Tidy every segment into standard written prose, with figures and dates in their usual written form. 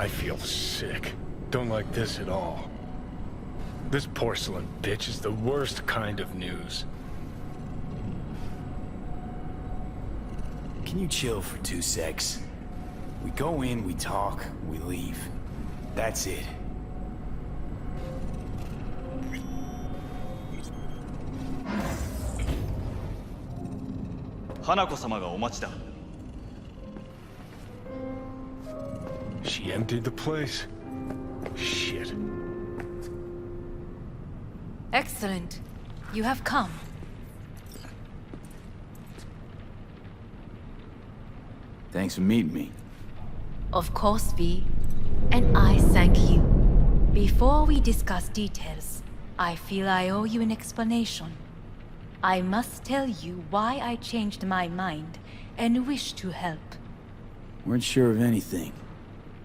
I feel sick. Don't like this at all. This porcelain bitch is the worst kind of news. Can you chill for 2 secs? We go in, we talk, we leave. That's it. Hanako様がお待ちだ。 She emptied the place? Shit. Excellent. You have come. Thanks for meeting me. Of course, V. And I thank you. Before we discuss details, I feel I owe you an explanation. I must tell you why I changed my mind and wish to help. Weren't sure of anything.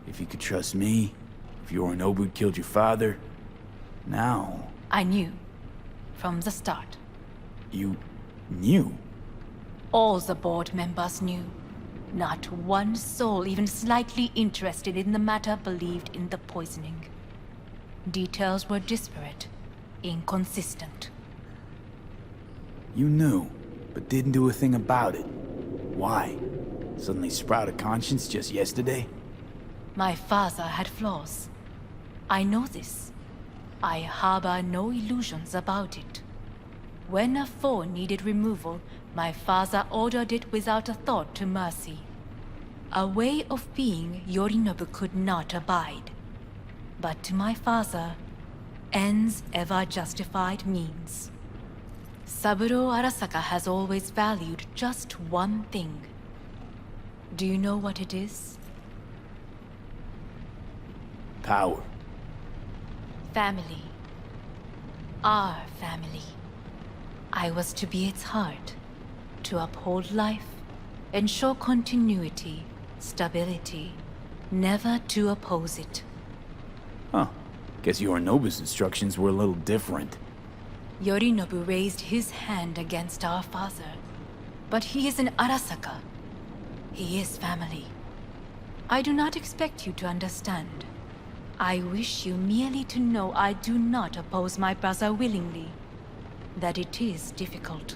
If you could trust me, if Yorinobu killed your father, now... I knew. From the start. You... knew? All the board members knew. Not one soul even slightly interested in the matter believed in the poisoning. Details were disparate, inconsistent. You knew, but didn't do a thing about it. Why? Suddenly sprout a conscience just yesterday? My father had flaws. I know this. I harbor no illusions about it. When a foe needed removal, my father ordered it without a thought to mercy. A way of being Yorinobu could not abide. But to my father, ends ever justified means. Saburo Arasaka has always valued just one thing. Do you know what it is? Power. Family. Our family. I was to be its heart, to uphold life, ensure continuity, stability, never to oppose it. Huh. Guess Yorinobu's instructions were a little different. Yorinobu raised his hand against our father, but he is an Arasaka. He is family. I do not expect you to understand. I wish you merely to know I do not oppose my brother willingly. That it is difficult.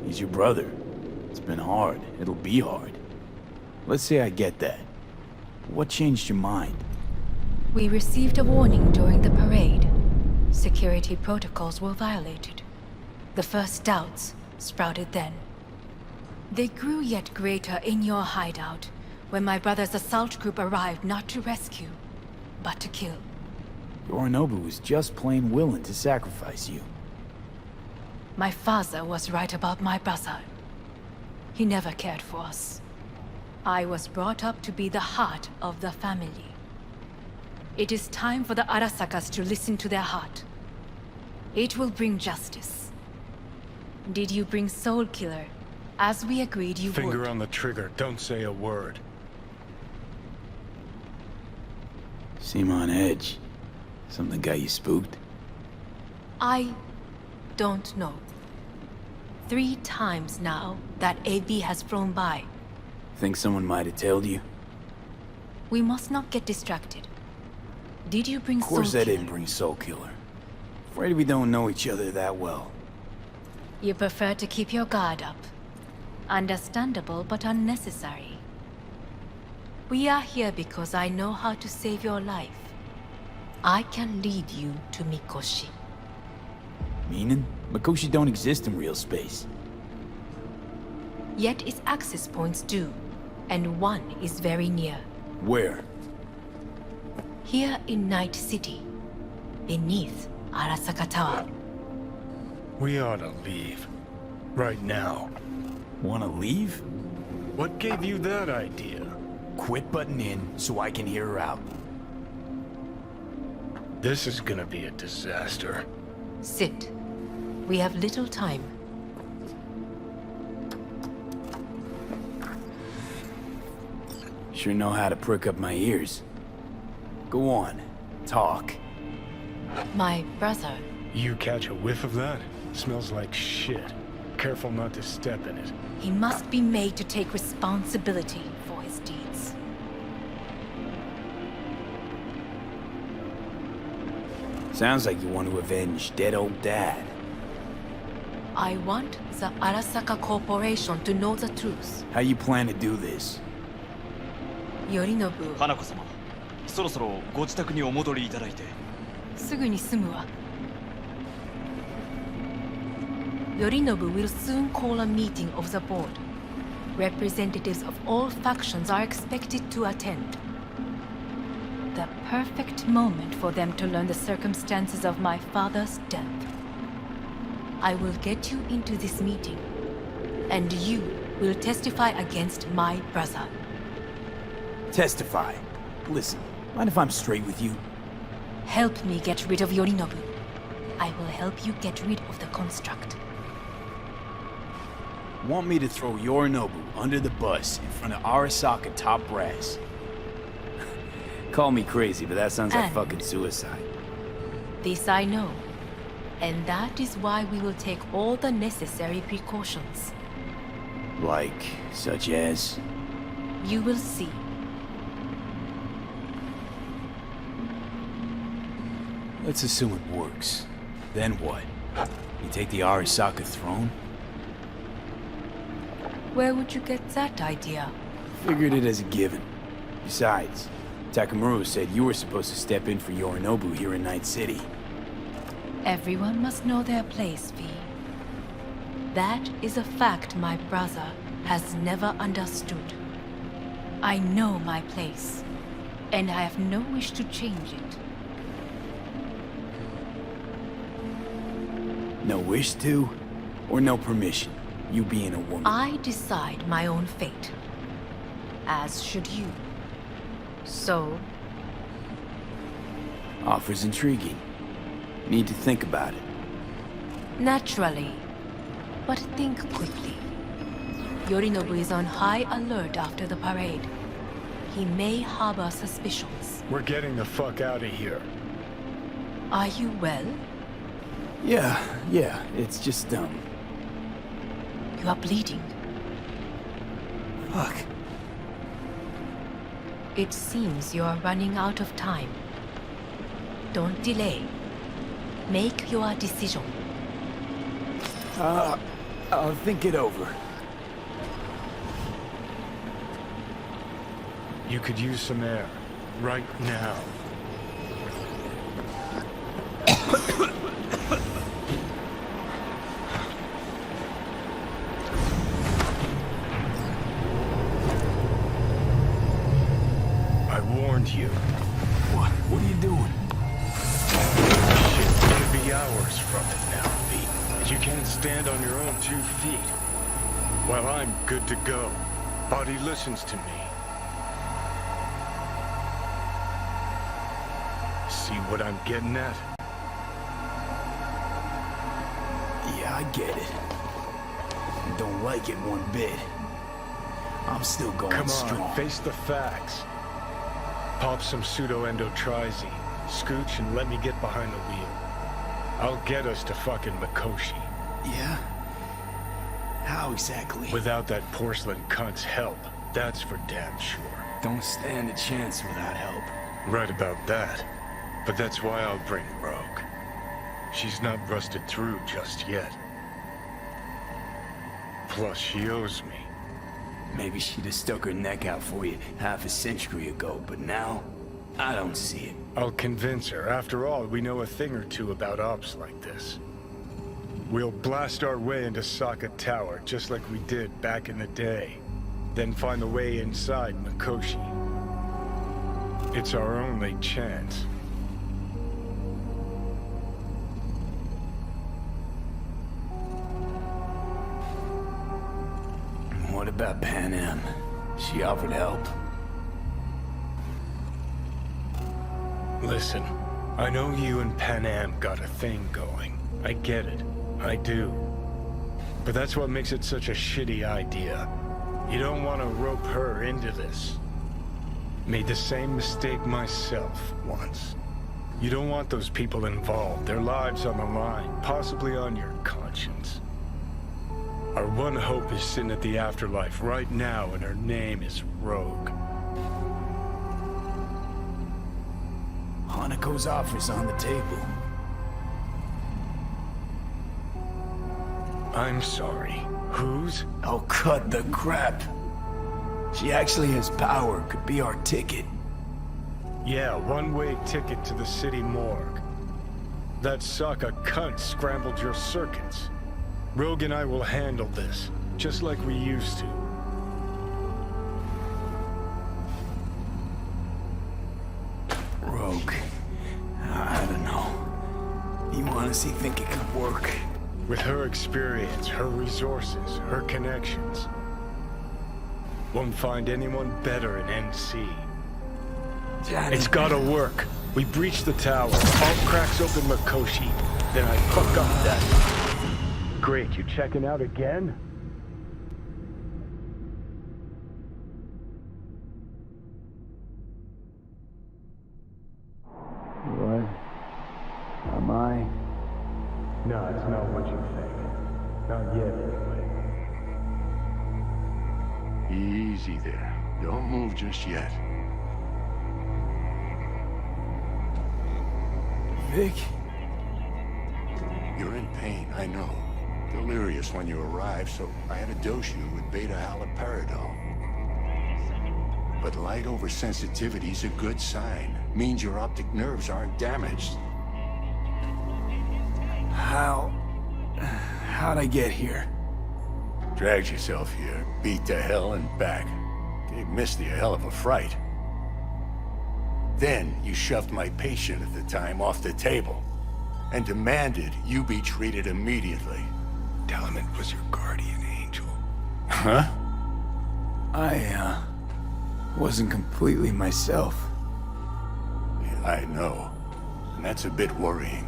He's your brother. It's been hard. It'll be hard. Let's say I get that. What changed your mind? We received a warning during the parade. Security protocols were violated. The first doubts sprouted then. They grew yet greater in your hideout, when my brother's assault group arrived not to rescue, but to kill. Yorinobu was just plain willing to sacrifice you. My father was right about my brother. He never cared for us. I was brought up to be the heart of the family. It is time for the Arasakas to listen to their heart. It will bring justice. Did you bring Soul Killer, as we agreed you would? Finger on the trigger, don't say a word. Seem on edge. Something got you spooked? I don't know. 3 times now that AB has flown by. Think someone might have tailed you? We must not get distracted. Did you bring Soul Killer? Of course I didn't bring Soul Killer. Afraid we don't know each other that well. You prefer to keep your guard up. Understandable, but unnecessary. We are here because I know how to save your life. I can lead you to Mikoshi. Meaning? Mikoshi don't exist in real space. Yet its access points do, and one is very near. Where? Here in Night City, beneath Arasaka Tower. We ought to leave. Right now. Wanna leave? What gave you that idea? Quit butting in so I can hear her out. This is gonna be a disaster. Sit. We have little time. Sure know how to prick up my ears. Go on, talk. My brother. You catch a whiff of that? Smells like shit. Careful not to step in it. He must be made to take responsibility for his deeds. Sounds like you want to avenge dead old dad. I want the Arasaka Corporation to know the truth. How you plan to do this? Yorinobu, 花子様、そろそろご自宅にお戻りいただいて。すぐに済むわ。Yorinobu will soon call a meeting of the board. Representatives of all factions are expected to attend. The perfect moment for them to learn the circumstances of my father's death. I will get you into this meeting, and you will testify against my brother. Testify. Listen, mind if I'm straight with you? Help me get rid of Yorinobu. I will help you get rid of the construct. Want me to throw Yorinobu under the bus in front of Arasaka top brass? Call me crazy, but that sounds like And- fucking suicide. This I know, and that is why we will take all the necessary precautions. Like, such as? You will see. Let's assume it works. Then what? You take the Arasaka throne? Where would you get that idea? Figured it as a given. Besides, Takamura said you were supposed to step in for Yorinobu here in Night City. Everyone must know their place, V. That is a fact my brother has never understood. I know my place, and I have no wish to change it. No wish to? Or no permission? You being a woman? I decide my own fate, as should you. So, Offer's intriguing. Need to think about it. naturally, but think quickly. Yorinobu is on high alert after the parade. He may harbor suspicions. We're getting the fuck out of here. Are you well? Yeah, it's just, You are bleeding. Fuck. It seems you are running out of time. Don't delay. Make your decision. I'll think it over. You could use some air. Right now. I warned you. What are you doing? Shit, it could be hours from it now, V. And you can't stand on your own 2 feet. Well, I'm good to go. Body listens to me. See what I'm getting at? Yeah, I get it. I don't like it one bit. I'm still going Come on, strong. face the facts. Pop some pseudo-endotrizine, scooch, and let me get behind the wheel. I'll get us to fucking Mikoshi. Yeah? How exactly? Without that porcelain cunt's help, that's for damn sure. Don't stand a chance without help. Right about that. But that's why I'll bring Rogue. She's not rusted through just yet. Plus, she owes me. Maybe she'd have stuck her neck out for you half a century ago, but now, I don't see it. I'll convince her. After all, we know a thing or two about ops like this. We'll blast our way into Saka Tower, just like we did back in the day. Then find the way inside Mikoshi. It's our only chance. What about Pan Am? She offered help. Listen, I know you and Pan Am got a thing going. I get it. I do. But that's what makes it such a shitty idea. You don't want to rope her into this. Made the same mistake myself once. You don't want those people involved, their lives on the line, possibly on your conscience. Our one hope is sitting at the afterlife right now, and her name is Rogue. Hanako's offer's on the table. I'm sorry. Whose? Oh, cut the crap. She actually has power, could be our ticket. Yeah, one-way ticket to the city morgue. That Saka cunt scrambled your circuits. Rogue and I will handle this, just like we used to. Rogue. I don't know. You honestly think it could work? With her experience, her resources, her connections. Won't find anyone better in NC. Johnny. It's gotta work. We breach the tower, all cracks open Makoshi, then I fuck up that. Great, you checking out again? What? Am I? No, it's not what you think. Not yet, anyway. Easy there. Don't move just yet. Vic? You're in pain, I know. Delirious when you arrived, so I had to dose you with beta-haloperidol. But light oversensitivity's a good sign. Means your optic nerves aren't damaged. How'd I get here? Dragged yourself here, beat to hell and back. Gave Misty a hell of a fright. Then you shoved my patient at the time off the table and demanded you be treated immediately. Tell him it was your guardian angel. Huh? I, wasn't completely myself. Yeah, I know. And that's a bit worrying.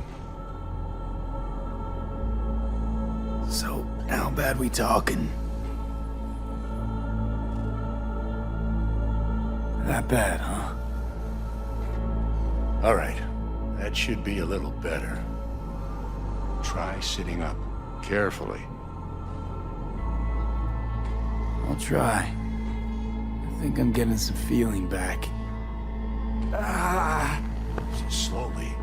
So, how bad we talking? That bad, huh? All right. That should be a little better. Try sitting up. Carefully. I'll try. I think I'm getting some feeling back. Just slowly.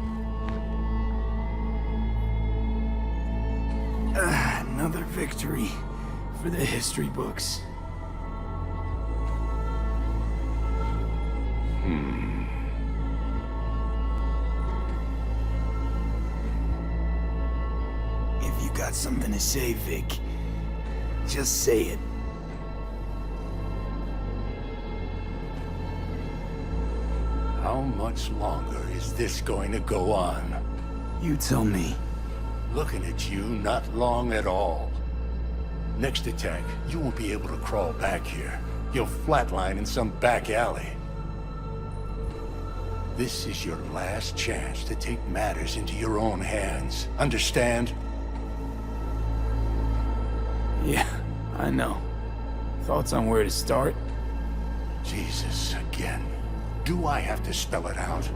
Another victory for the history books. If you got something to say, Vic, just say it. How much longer is this going to go on? You tell me. Looking at you, not long at all. Next attack, you won't be able to crawl back here. You'll flatline in some back alley. This is your last chance to take matters into your own hands. Understand? Yeah, I know. Thoughts on where to start? Jesus, again. Do I have to spell it out?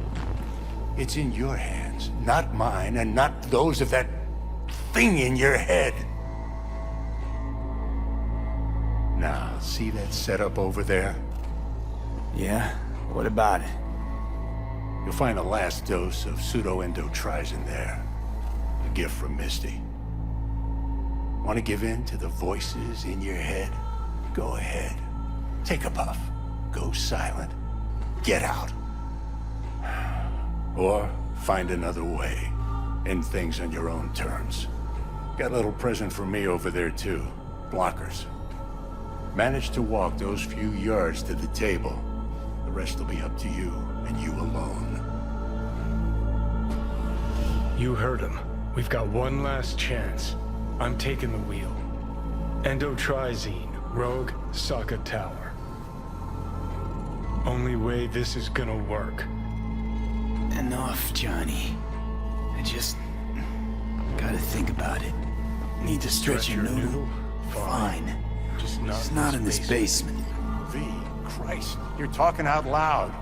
It's in your hands, not mine, and not those of that thing in your head. Now, see that setup over there? Yeah? What about it? You'll find the last dose of pseudo-endotrizin there. A gift from Misty. Want to give in to the voices in your head? Go ahead. Take a puff. Go silent. Get out. Or find another way. End things on your own terms. Got a little present for me over there too. Blockers. Manage to walk those few yards to the table. The rest will be up to you, and you alone. You heard him. We've got one last chance. I'm taking the wheel. Endotrizine, Rogue, Saka Tower. Only way this is gonna work. Enough, Johnny. I just gotta think about it. Need to stretch your noodle? Fine. Just not in this basement. V, Christ, you're talking out loud.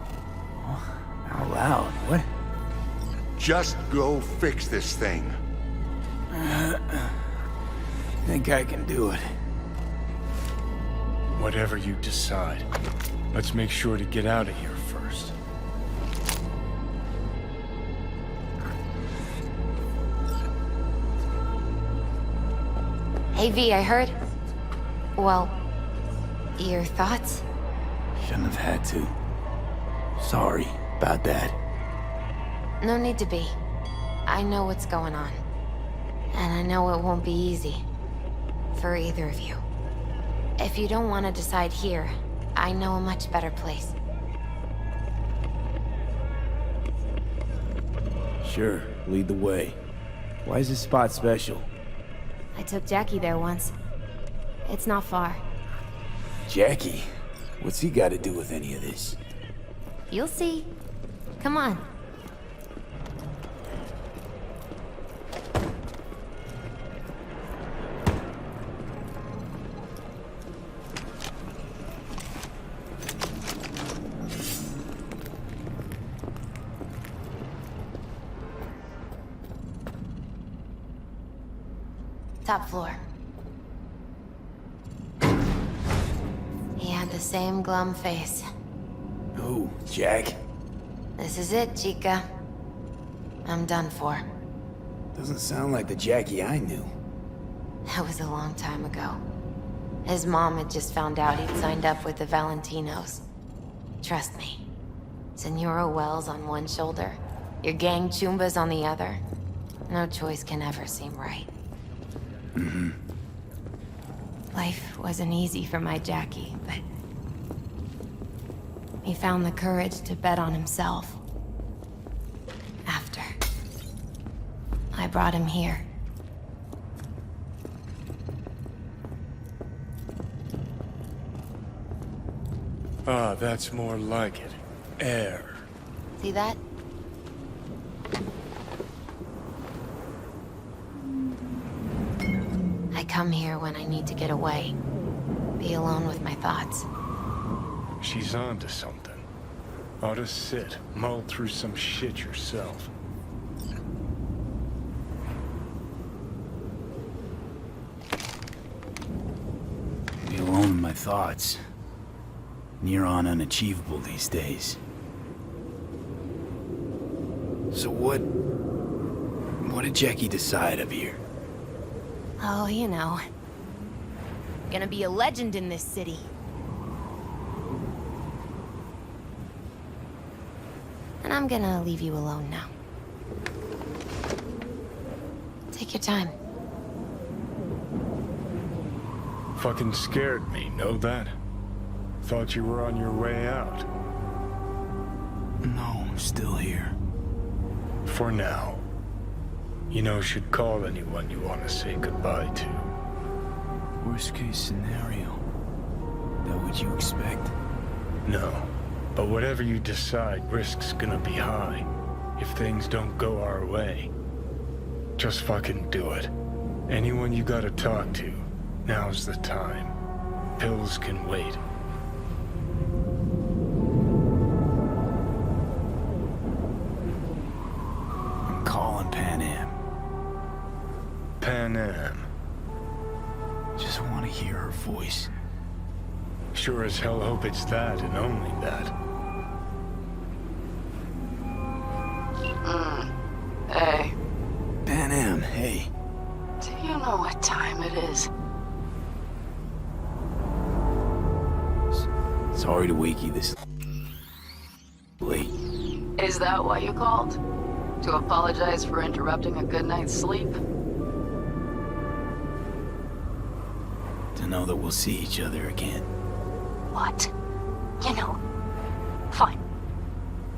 Out loud? What? Just go fix this thing. Think I can do it. Whatever you decide. Let's make sure to get out of here first. Hey, Hey V, I heard. Well, your thoughts? Shouldn't have had to. Sorry about that. No need to be. I know what's going on. And I know it won't be easy. For either of you. If you don't want to decide here, I know a much better place. Sure, lead the way. Why is this spot special? I took Jackie there once. It's not far. Jackie? What's he got to do with any of this? You'll see. Come on. Top floor. He had the same glum face. Who? Jack? This is it, Chica. I'm done for. Doesn't sound like the Jackie I knew. That was a long time ago. His mom had just found out he'd signed up with the Valentinos. Trust me. Senora Wells on one shoulder, your gang Chumbas on the other. No choice can ever seem right. Life wasn't easy for my Jackie, but he found the courage to bet on himself. After I brought him here. Ah, that's more like it. Air. See that? I come here when I need to get away. Be alone with my thoughts. She's onto something. Ought to sit, mull through some shit yourself. Be alone with my thoughts. Near on unachievable these days. So what did Jackie decide up here? Oh, you know. Gonna be a legend in this city. And I'm gonna leave you alone now. Take your time. Fucking scared me, know that? Thought you were on your way out. No, I'm still here. For now. You know, should call anyone you want to say goodbye to. Worst case scenario. That what you expect? No. But whatever you decide, risk's gonna be high. If things don't go our way. Just fucking do it. Anyone you gotta talk to, now's the time. Pills can wait. I'm calling Pan Am. Pan Am. Just want to hear her voice. Sure as hell hope it's that and only that. Hey, Pan Am, hey. do you know what time it is? Sorry to wake you this late. Is that why you called? To apologize for interrupting a good night's sleep? To know that we'll see each other again. What? You know, fine.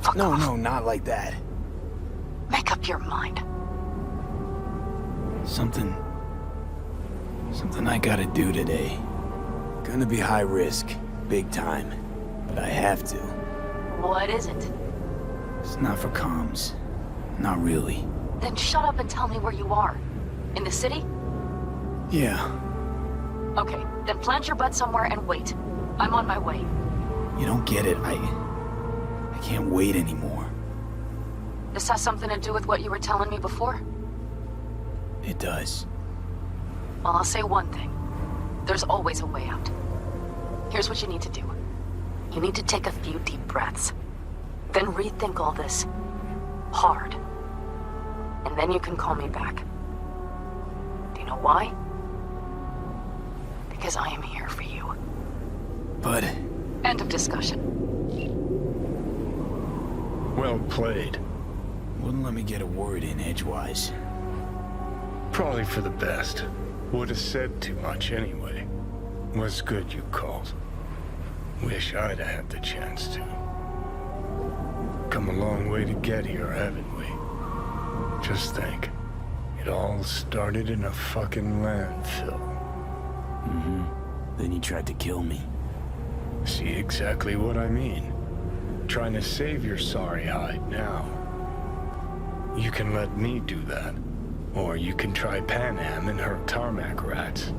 Fuck No, off. no, not like that. Make up your mind. Something I gotta do today. Gonna be high risk, big time. But I have to. What is it? It's not for comms. Not really. Then shut up and tell me where you are. In the city? Yeah, Okay, then plant your butt somewhere and wait. I'm on my way. you don't get it. I can't wait anymore. This has something to do with what you were telling me before? It does. Well, I'll say one thing. There's always a way out. Here's what you need to do. You need to take a few deep breaths. Then rethink all this. Hard. And then you can call me back. Do you know why? because I am here for you. But... End of discussion. Well played. wouldn't let me get a word in edgewise. Probably for the best. Would have said too much anyway. Was good you called. Wish I'd have had the chance to. Come a long way to get here, haven't we? Just think. It all started in a fucking landfill. Mm-hmm. Then you tried to kill me. See exactly what I mean. Trying to save your sorry hide now. You can let me do that. Or you can try Pan Am and her tarmac rats.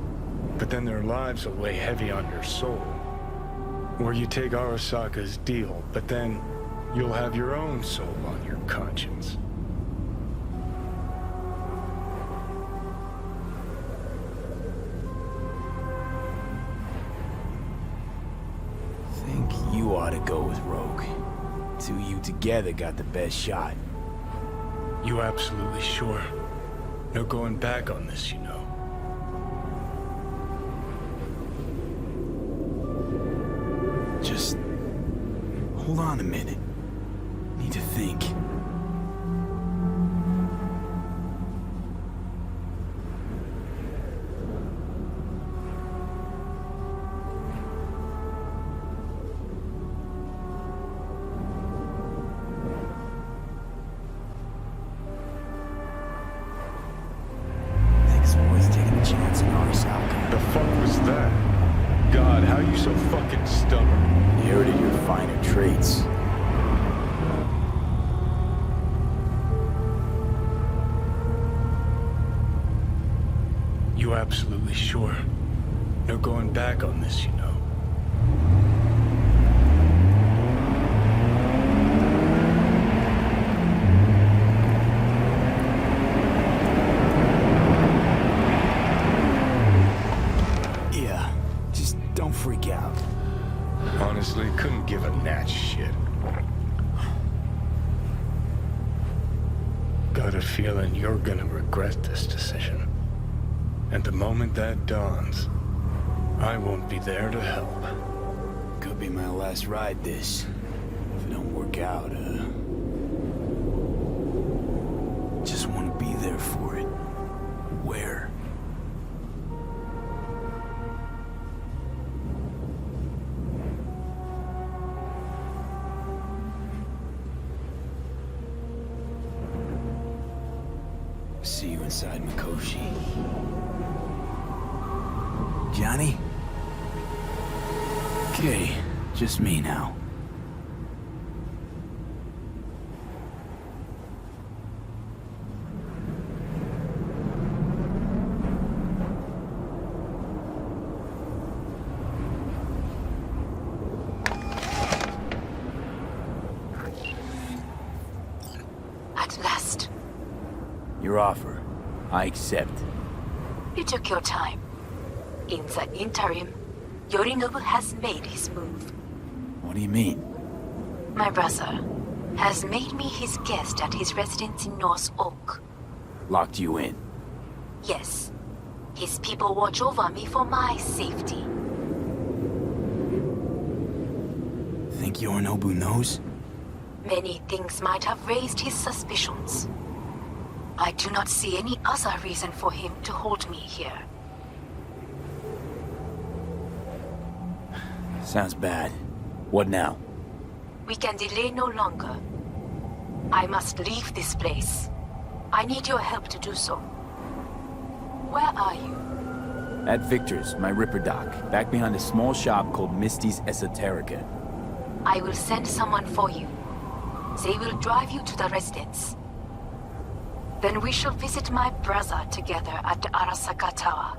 But then their lives will weigh heavy on your soul. Or you take Arasaka's deal, but then you'll have your own soul on your conscience. Think you ought to go with Rogue. Two of you together got the best shot. You absolutely sure? No going back on this, you know. Just... hold on a minute. Need to think. This boy's taking a chance on Arasaka. The fuck was that? God, how you so fucking stubborn? Inherited your finer traits. You absolutely sure? No going back on this, you know. Yeah, just don't freak out. Honestly, couldn't give a gnat's shit. Got a feeling you're gonna regret this decision. And the moment that dawns, I won't be there to help. Could be my last ride this. If it don't work out, just want to be there for it. Where? See you inside Mikoshi. Johnny? Okay, just me now. At last. Your offer. I accept. You took your time. In the interim, Yorinobu has made his move. What do you mean? My brother has made me his guest at his residence in North Oak. Locked you in. Yes. His people watch over me for my safety. Think Yorinobu knows? Many things might have raised his suspicions. I do not see any other reason for him to hold me here. Sounds bad. What now? We can delay no longer. I must leave this place. I need your help to do so. Where are you? At Victor's, my Ripper dock, back behind a small shop called Misty's Esoterica. I will send someone for you. They will drive you to the residence. Then we shall visit my brother together at the Arasaka Tower.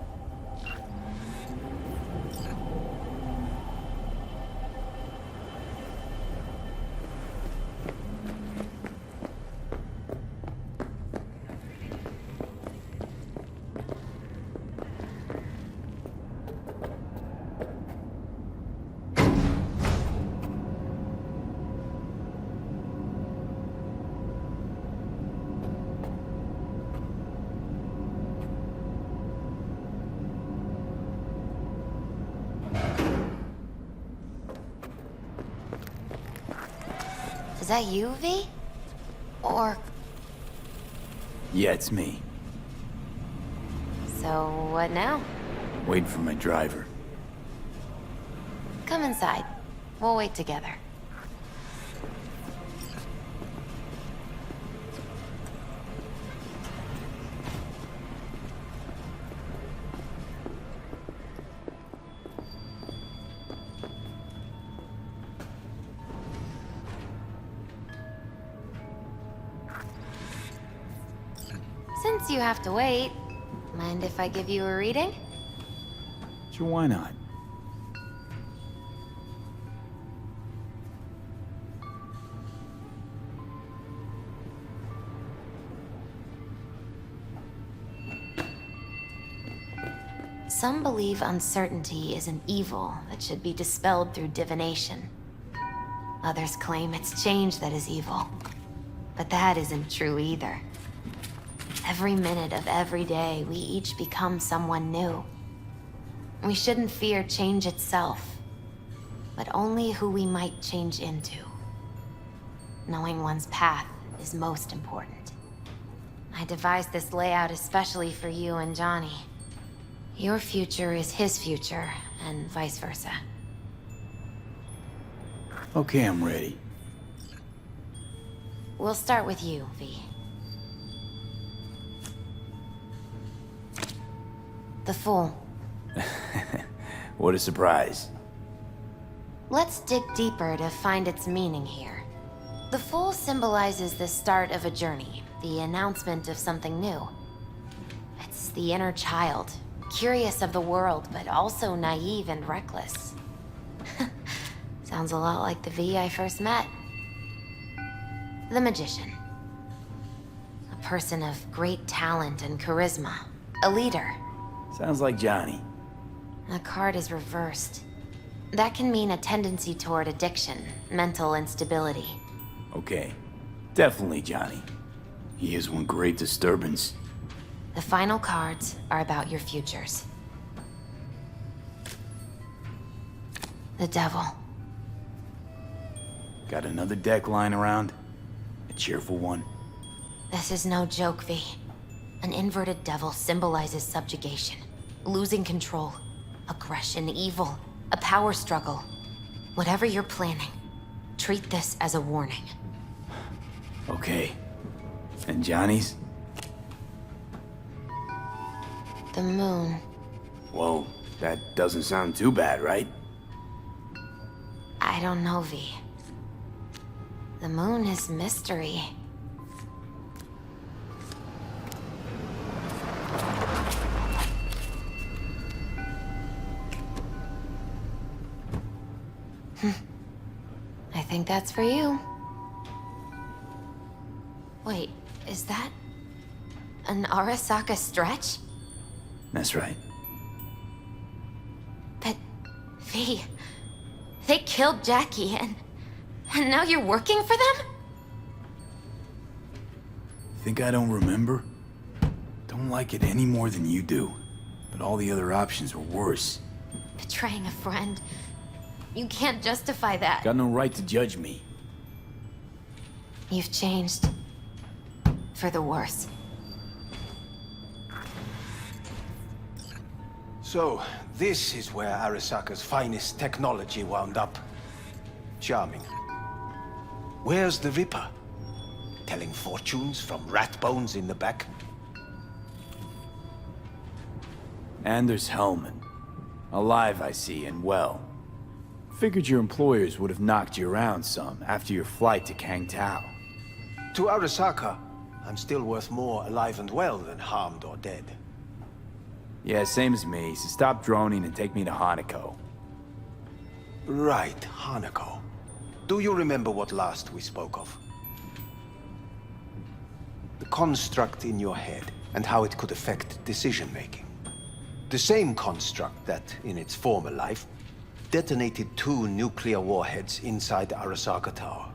Is that you, V? Or... Yeah, it's me. So, what now? Waiting for my driver. Come inside. We'll wait together. Since you have to wait, mind if I give you a reading? Sure, why not? Some believe uncertainty is an evil that should be dispelled through divination. Others claim it's change that is evil. But that isn't true either. Every minute of every day, we each become someone new. We shouldn't fear change itself, but only who we might change into. Knowing one's path is most important. I devised this layout especially for you and Johnny. Your future is his future, and vice versa. Okay, I'm ready. We'll start with you, V. The Fool. What a surprise. Let's dig deeper to find its meaning here. The Fool symbolizes the start of a journey, the announcement of something new. It's the inner child, curious of the world, but also naive and reckless. Sounds a lot like the V I first met. The Magician. A person of great talent and charisma. A leader. Sounds like Johnny. The card is reversed. That can mean a tendency toward addiction, mental instability. Okay. Definitely Johnny. He is one great disturbance. The final cards are about your futures. The Devil. Got another deck lying around? A cheerful one? This is no joke, V. An inverted devil symbolizes subjugation, losing control, aggression, evil, a power struggle. Whatever you're planning, treat this as a warning. Okay. And Johnny's? The Moon. Whoa, that doesn't sound too bad, right? I don't know, V. The Moon is mystery. I think that's for you. Wait, is that an Arasaka stretch? That's right. But, V, they killed Jackie and now you're working for them? Think I don't remember? Don't like it any more than you do. But all the other options were worse. Betraying a friend. You can't justify that. Got no right to judge me. You've changed. For the worse. So, this is where Arasaka's finest technology wound up. Charming. Where's the Ripper? Telling fortunes from rat bones in the back? And there's Hellman. Alive, I see, and well. Figured your employers would have knocked you around some after your flight to Kangtao. To Arasaka, I'm still worth more alive and well than harmed or dead. Yeah, same as me, so stop droning and take me to Hanako. Right, Hanako. Do you remember what last we spoke of? The construct in your head and how it could affect decision-making. The same construct that, in its former life, detonated 2 nuclear warheads inside Arasaka Tower.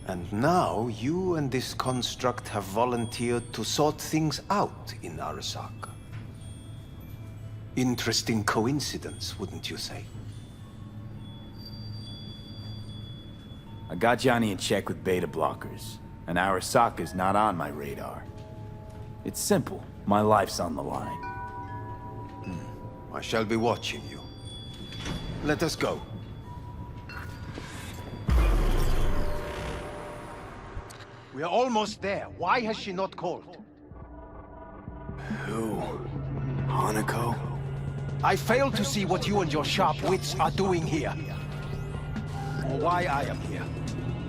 And now, you and this construct have volunteered to sort things out in Arasaka. Interesting coincidence, wouldn't you say? I got Johnny in check with beta blockers, and Arasaka's not on my radar. It's simple. My life's on the line. I shall be watching you. Let us go. We are almost there. Why has she not called? Who? Hanako? I fail to see what you and your sharp wits are doing here. Or why I am here.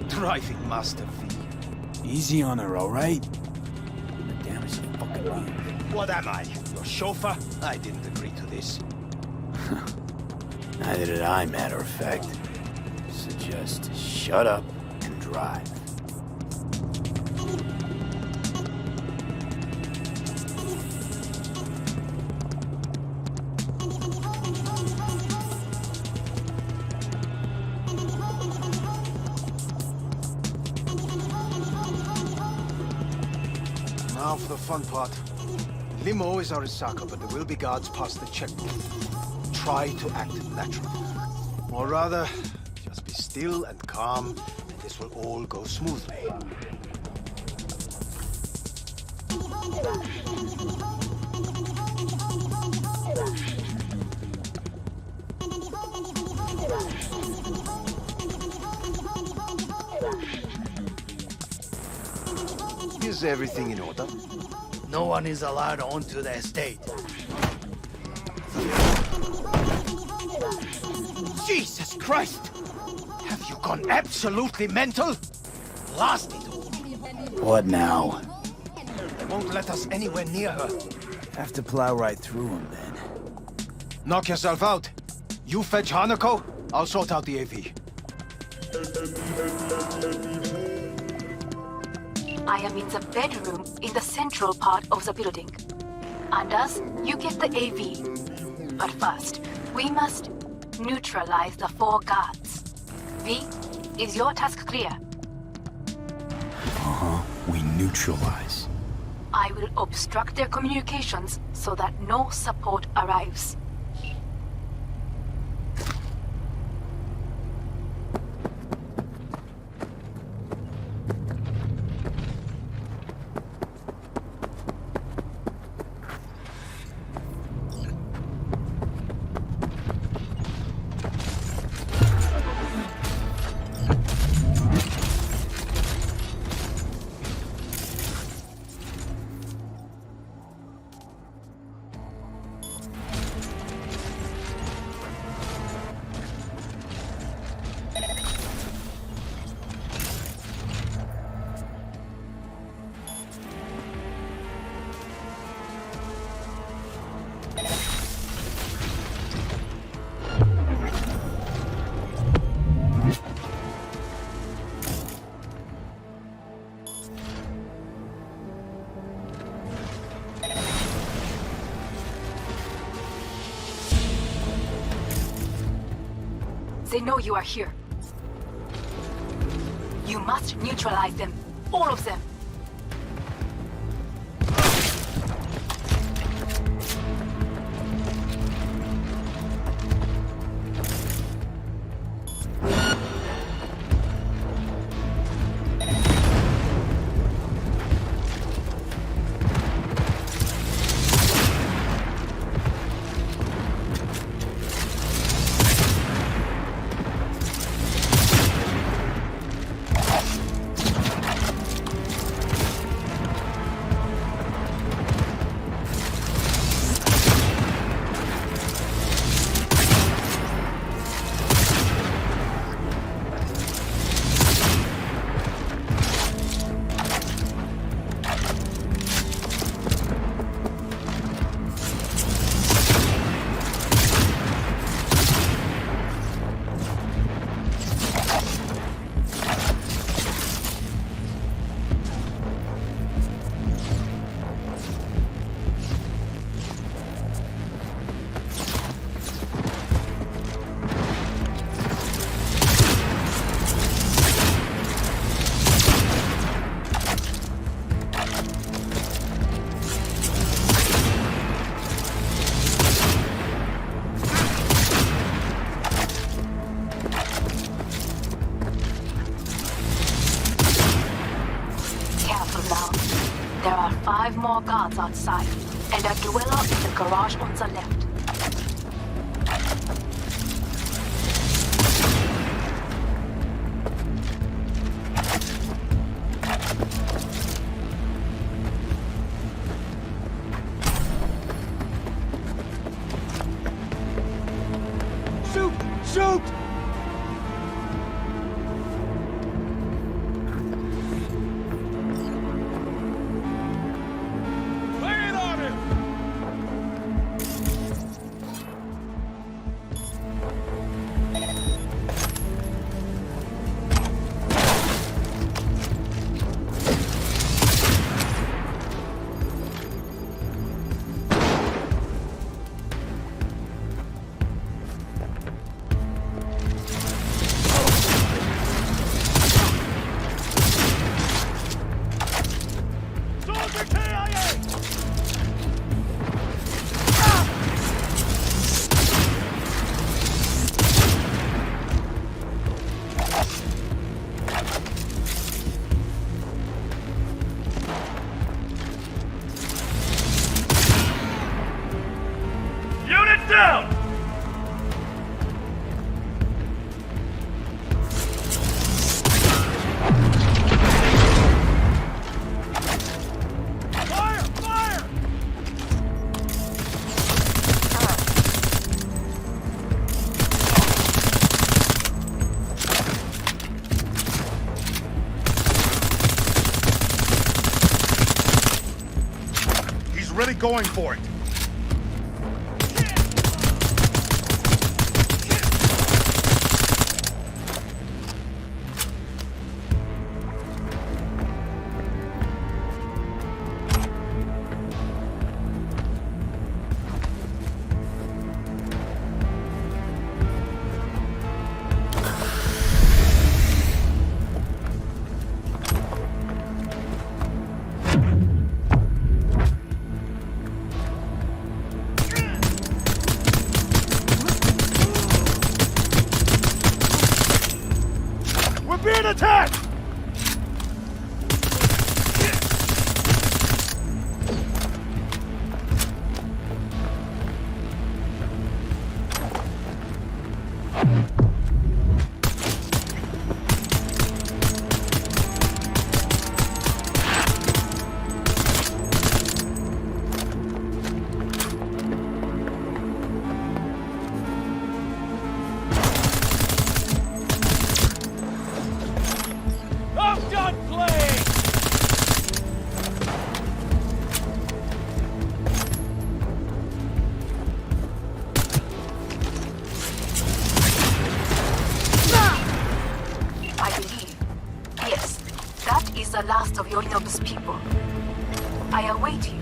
Driving Master V. Easy on her, alright? The damn is a fucking leave. What am I? Your chauffeur? I didn't agree to this. Neither did I, matter of fact. So just shut up and drive. Now for the fun part. Limo is Arasaka, but there will be guards past the checkpoint. Try to act natural. Or rather, just be still and calm, and this will all go smoothly. Is everything in order? No one is allowed onto the estate. Jesus Christ! Have you gone absolutely mental? Blast it all! What now? They won't let us anywhere near her. Have to plow right through them then. Knock yourself out. You fetch Hanako, I'll sort out the AV. I am in the bedroom in the central part of the building. Anders, you get the AV. But first, we must neutralize the 4 guards. V, is your task clear? We neutralize. I will obstruct their communications so that no support arrives. They know you are here. You must neutralize them. All of them. There are 5 more guards outside, and a dweller in the garage on the left. Shoot! Shoot! Really going for it. Being attacked! The last of Yorinobu's people. I await you.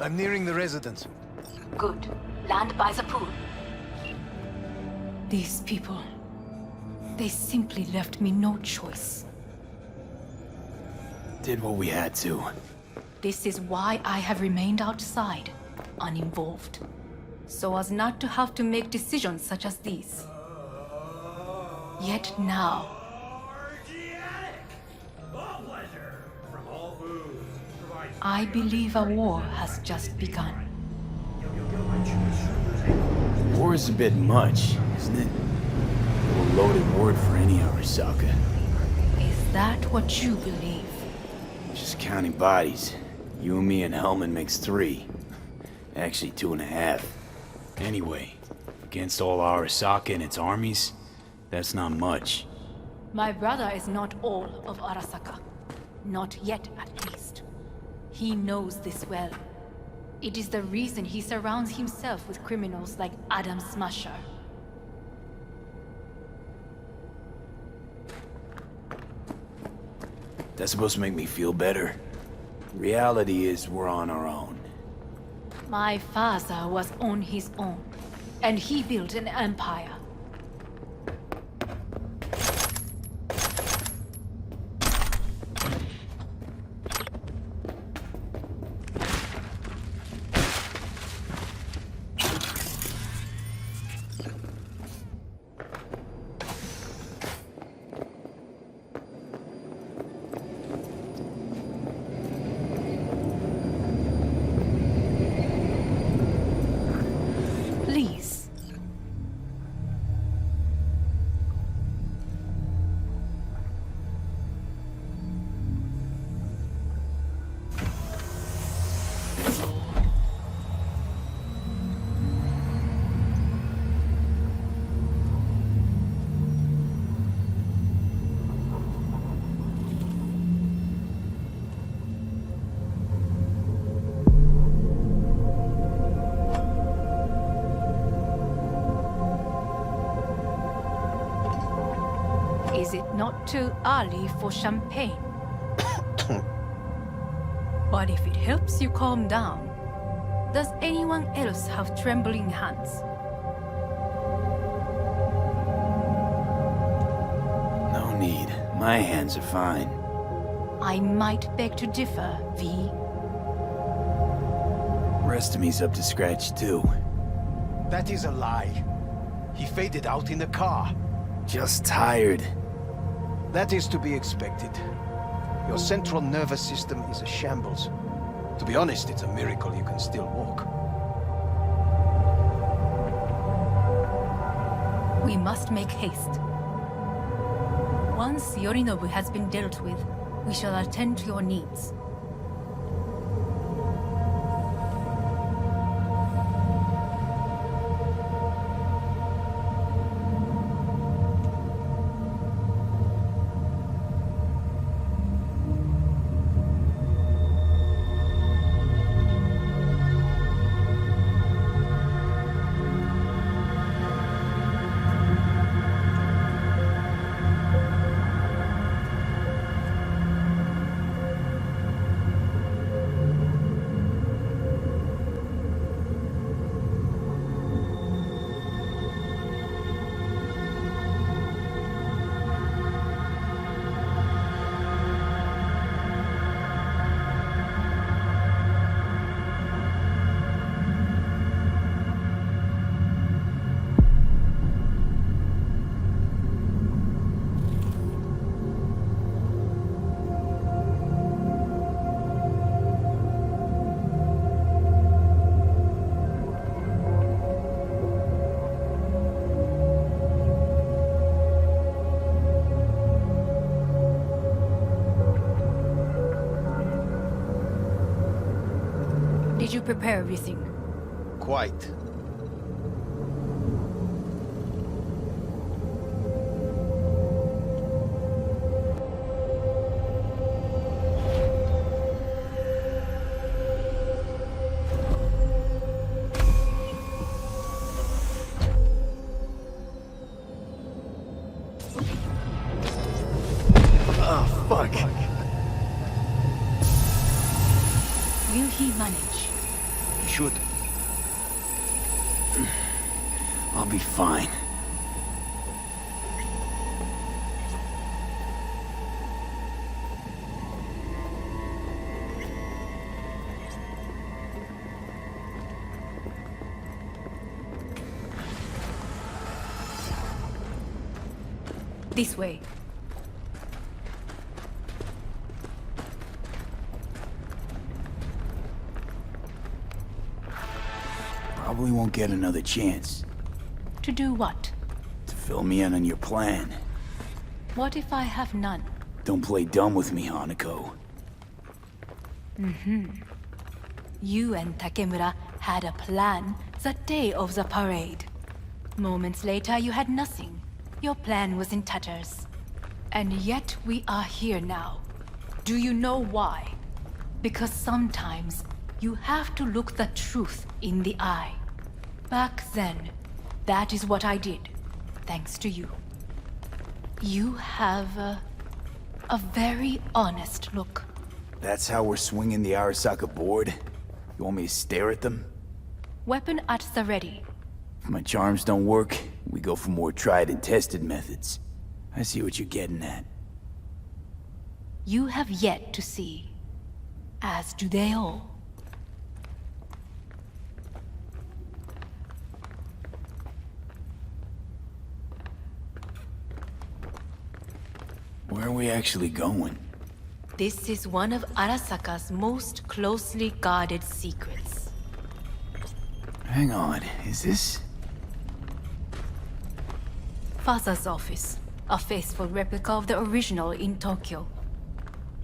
I'm nearing the residence. Good. Land by the pool. These people, they simply left me no choice. Did what we had to. This is why I have remained outside. uninvolved, so as not to have to make decisions such as these. Yet now, I believe a war has just begun. War is a bit much, isn't it? A loaded word for any Arasaka. Is that what you believe? Just counting bodies. You and me and Hellman makes 3. Actually, 2.5. Anyway, against all Arasaka and its armies, that's not much. My brother is not all of Arasaka. Not yet, at least. He knows this well. It is the reason he surrounds himself with criminals like Adam Smasher. That's supposed to make me feel better. Reality is we're on our own. My father was on his own, and he built an empire. Please. Is it not too early for champagne? But if it helps you calm down, does anyone else have trembling hands? No need. My hands are fine. I might beg to differ, V. Rest of me's up to scratch too. That is a lie. He faded out in the car. Just tired. That is to be expected. Your central nervous system is a shambles. To be honest, it's a miracle you can still walk. We must make haste. Once Yorinobu has been dealt with, we shall attend to your needs. Did you prepare everything? Quite. Oh, fuck. Will he manage? He should. I'll be fine. This way. Probably won't get another chance To do what? to fill me in on your plan. What if I have none? Don't play dumb with me, Hanako. You and Takemura had a plan the day of the parade. Moments later, you had nothing. Your plan was in tatters. And yet we are here now. Do you know why? Because sometimes you have to look the truth in the eye. Back then, that is what I did, thanks to you. You have a very honest look. That's how we're swinging the Arasaka board? You want me to stare at them? Weapon at the ready. If my charms don't work, we go for more tried and tested methods. I see what you're getting at. You have yet to see, as do they all. Where are we actually going? This is one of Arasaka's most closely guarded secrets. Hang on, is this? Father's office, a faithful replica of the original in Tokyo.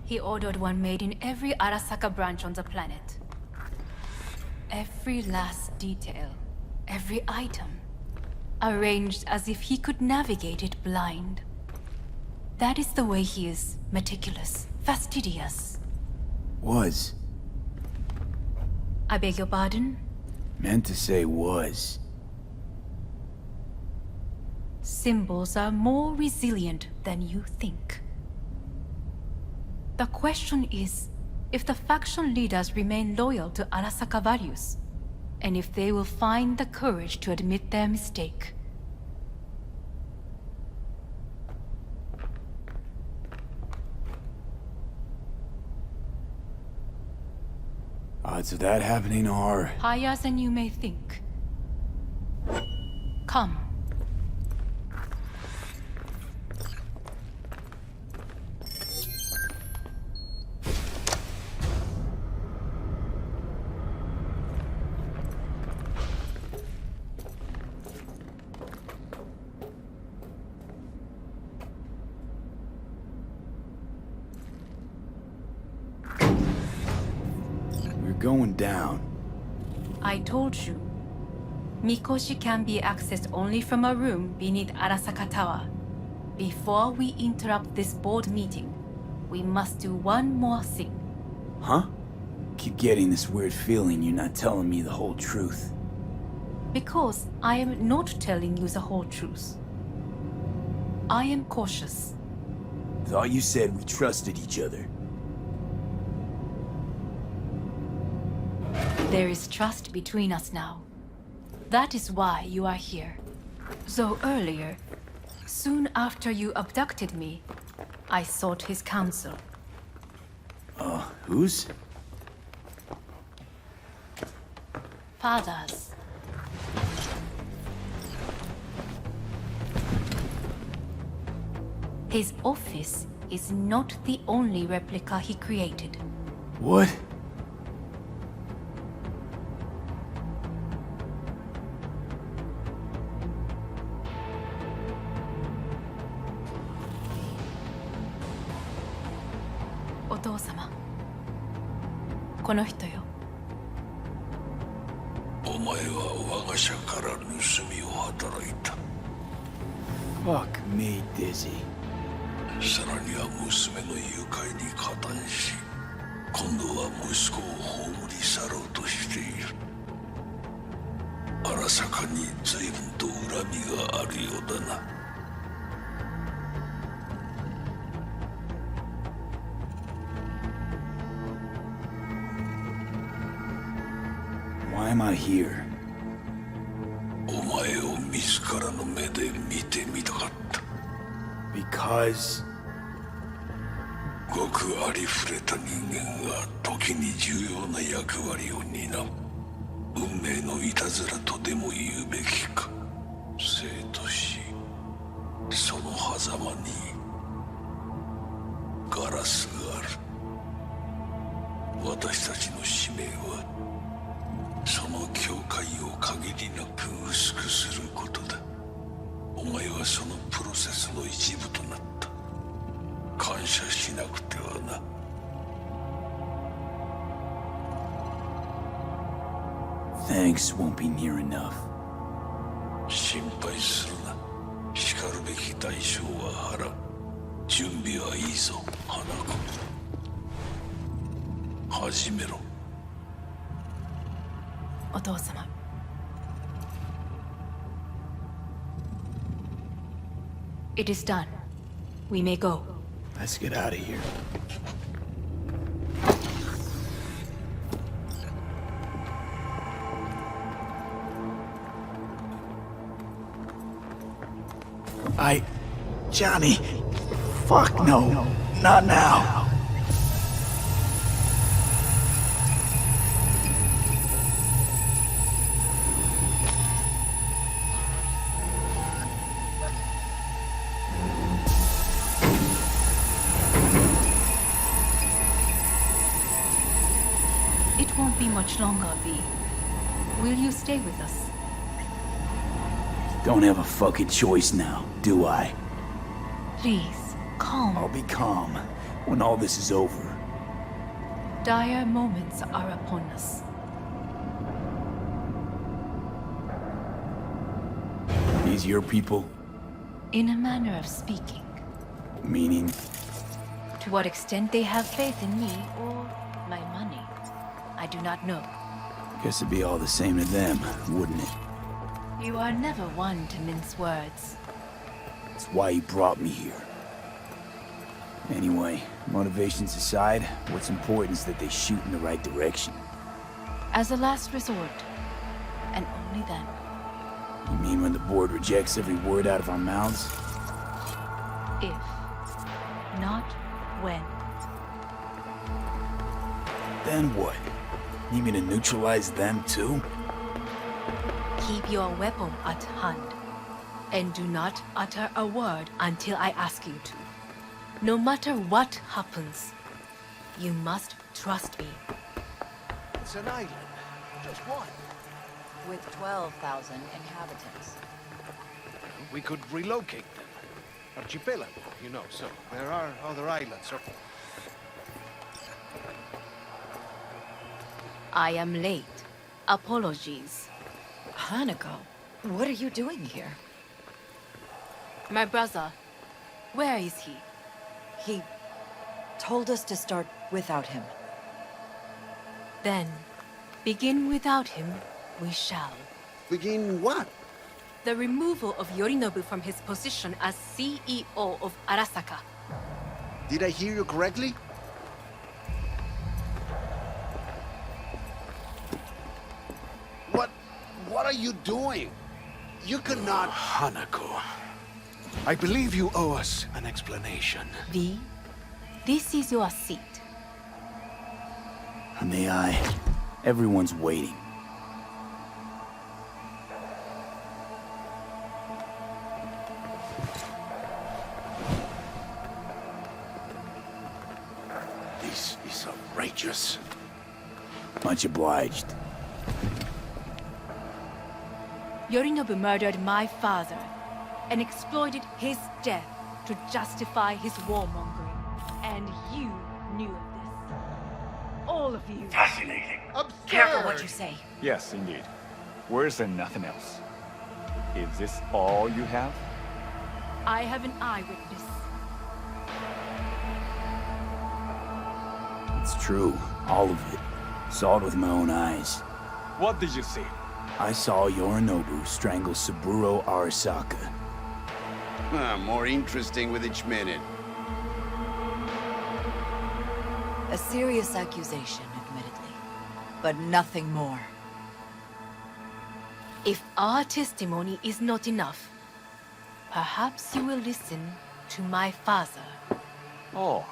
He ordered one made in every Arasaka branch on the planet. Every last detail, every item, arranged as if he could navigate it blind. That is the way he is, meticulous, fastidious. Was. I beg your pardon? Meant to say was. Symbols are more resilient than you think. The question is, if the faction leaders remain loyal to Arasaka values, and if they will find the courage to admit their mistake. Odds of that happening are... Higher than you may think. Come. Going down. I told you. Mikoshi can be accessed only from a room beneath Arasaka Tower. Before we interrupt this board meeting, we must do one more thing. Huh? Keep getting this weird feeling you're not telling me the whole truth. Because I am not telling you the whole truth. I am cautious. Thought you said we trusted each other. There is trust between us now. That is why you are here. So earlier, soon after you abducted me, I sought his counsel. Whose? Father's. His office is not the only replica he created. What? Otousama. この人よ。お前は我が社から盗みを働いた。 Fuck me, Dizzy. さらには娘の誘拐に加担し、今度は息子を葬り去ろうとしている。荒坂に随分と恨みがあるようだな。Why am I here? お前を自らの目で見てみたかった。Because... ごくありふれた人間が時に重要な役割を担う。運命のいたずらとでも言うべきか。生と死、その狭間にその境界を限りなく薄くすることだ。お前はそのプロセスの一部となった。感謝しなくてはな。Thanks won't be near enough. 心配するな。しかるべき代償は払う。準備はいいぞ、花子。始めろ。お父様。It is done. We may go. Let's get out of here. Johnny. Fuck no. Not now. It won't be much longer, V. Will you stay with us? Don't have a fucking choice now, do I? Please, calm. I'll be calm when all this is over. Dire moments are upon us. These your people? In a manner of speaking. Meaning? To what extent they have faith in me or my money, I do not know. Guess it'd be all the same to them, wouldn't it? You are never one to mince words. That's why you brought me here. Anyway, motivations aside, what's important is that they shoot in the right direction. As a last resort, and only then. You mean when the board rejects every word out of our mouths? If, not when. Then what? Need me to neutralize them too? Keep your weapon at hand, and do not utter a word until I ask you to. No matter what happens, you must trust me. It's an island. Just one. With 12,000 inhabitants. We could relocate them. Archipelago, you know, so there are other islands, so... I am late. Apologies. Hanako, what are you doing here? My brother, where is he? He told us to start without him. Then, begin without him, we shall. Begin what? The removal of Yorinobu from his position as CEO of Arasaka. Did I hear you correctly? What are you doing? You cannot... Hanako. I believe you owe us an explanation. V, this is your seat. May I? Everyone's waiting. This is outrageous. Much obliged. Yorinobu murdered my father and exploited his death to justify his warmongering. And you knew of this. All of you. Fascinating. Careful what you say. Yes, indeed. Worse than nothing else. Is this all you have? I have an eyewitness. It's true. All of it. Saw it with my own eyes. What did you see? I saw Yorinobu strangle Saburo Arasaka. More interesting with each minute. A serious accusation, admittedly. But nothing more. If our testimony is not enough, perhaps you will listen to my father. Oh.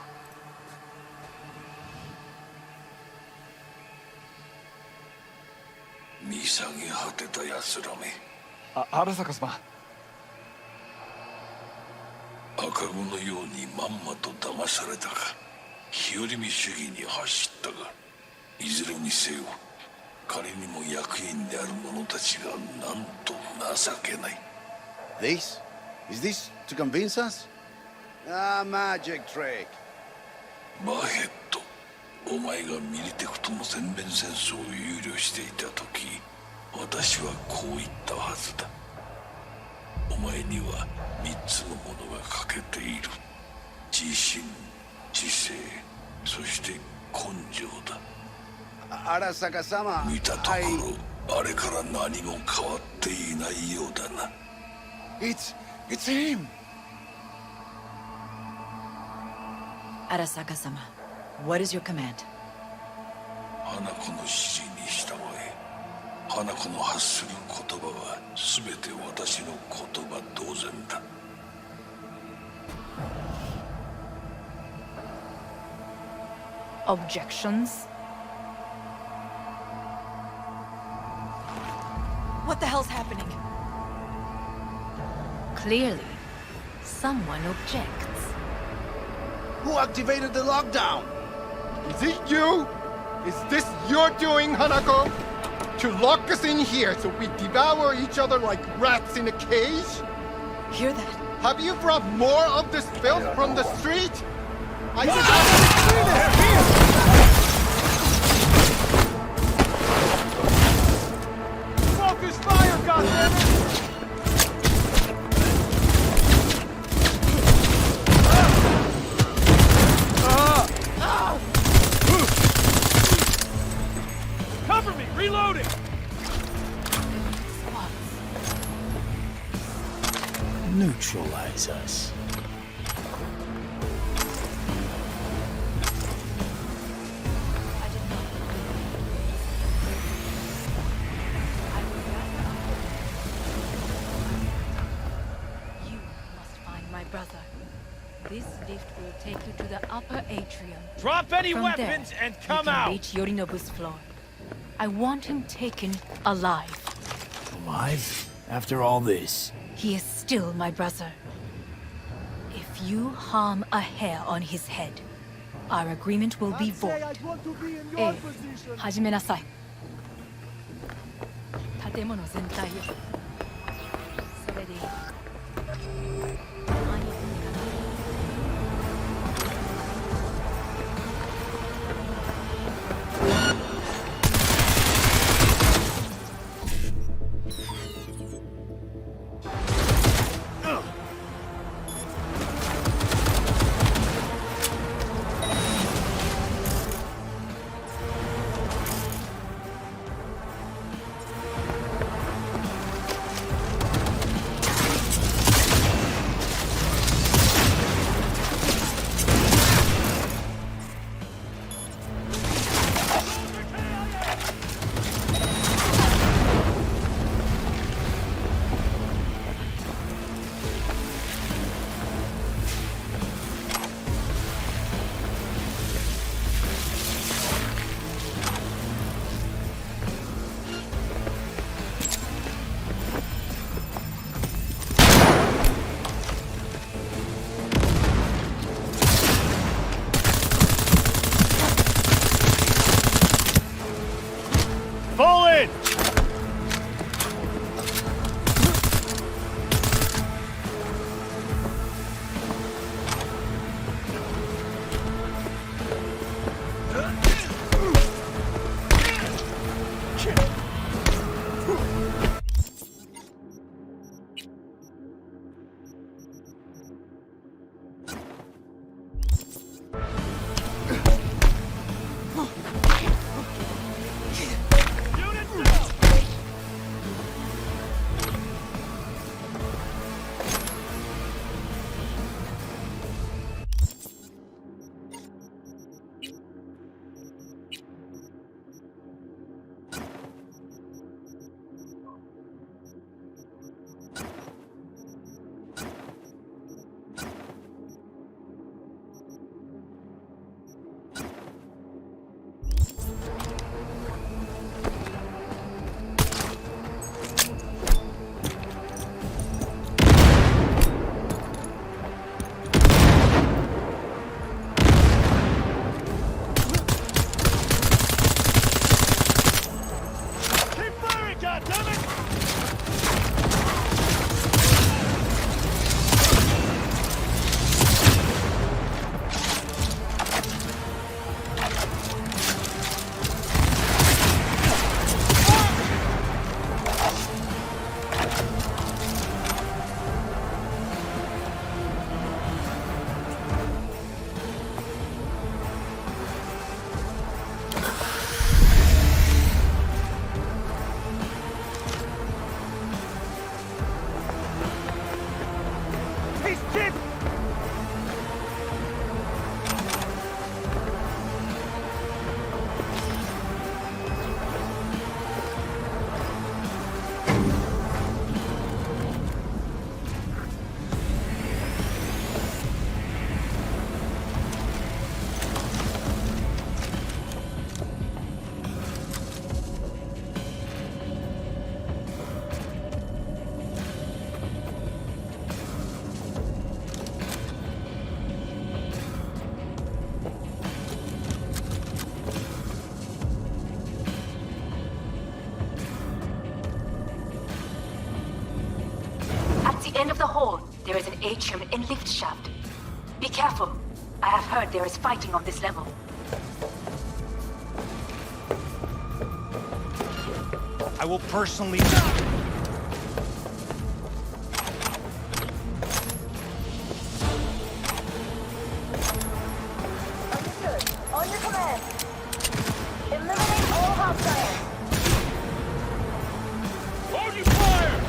Arasaka様。赤子のようにまんまと騙されたか。日和見主義に走ったが、いずれにせよ、仮にも役員である者たちがなんと情けない。 This? Is this to convince us? Ah, magic trick. バーヘッド、お前がミリテクとの全面戦争を憂慮していた時、私はこう言ったはずだ。お前には3つのものが欠けている。自信、知性、そして根性だ。Arasaka-sama, 見たところ、あれから何も変わっていないようだな。It's him! Arasaka-sama, what is your command? 花子の指示に従え。花子の発する言葉は全て私の言葉同然だ。Objections? What the hell's happening? Clearly, someone objects. Who activated the lockdown? Is it you? Is this your doing, Hanako? To lock us in here so we devour each other like rats in a cage? Hear that? Have you brought more of this filth from the street? Focus fire, goddammit! Cover me! Reloading! Neutralize us. You must find my brother. This lift will take you to the upper atrium. Drop any From weapons there, and you come can out! reach Yorinobu's floor. I want him taken alive. Alive? After all this? He is still my brother. If you harm a hair on his head, our agreement will be void. 始めなさい。建物全体よ。それでいい。何分かな。end of the hall, there is an atrium and lift shaft. Be careful. I have heard there is fighting on this level. I will personally... Understood. On your command. Eliminate all hostiles. Hold your fire!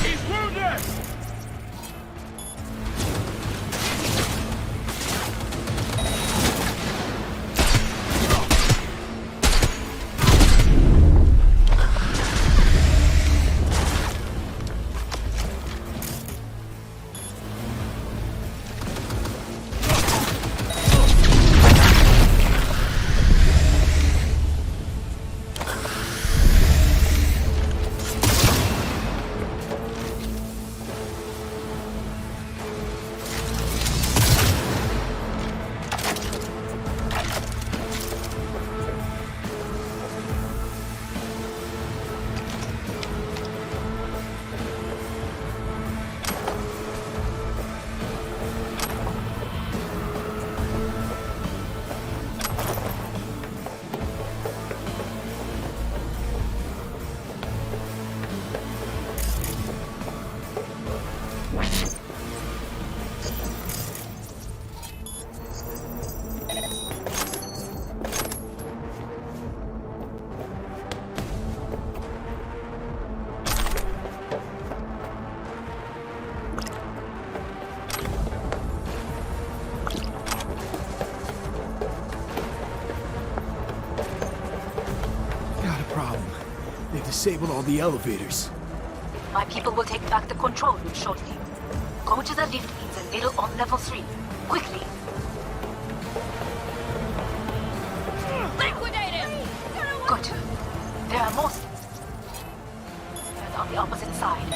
He's wounded! Got a problem. They've disabled all the elevators. My people will take back the control room shortly. Go to the lift in the middle on level 3. Quickly. Liquidate him! Good. There are more. And on the opposite side.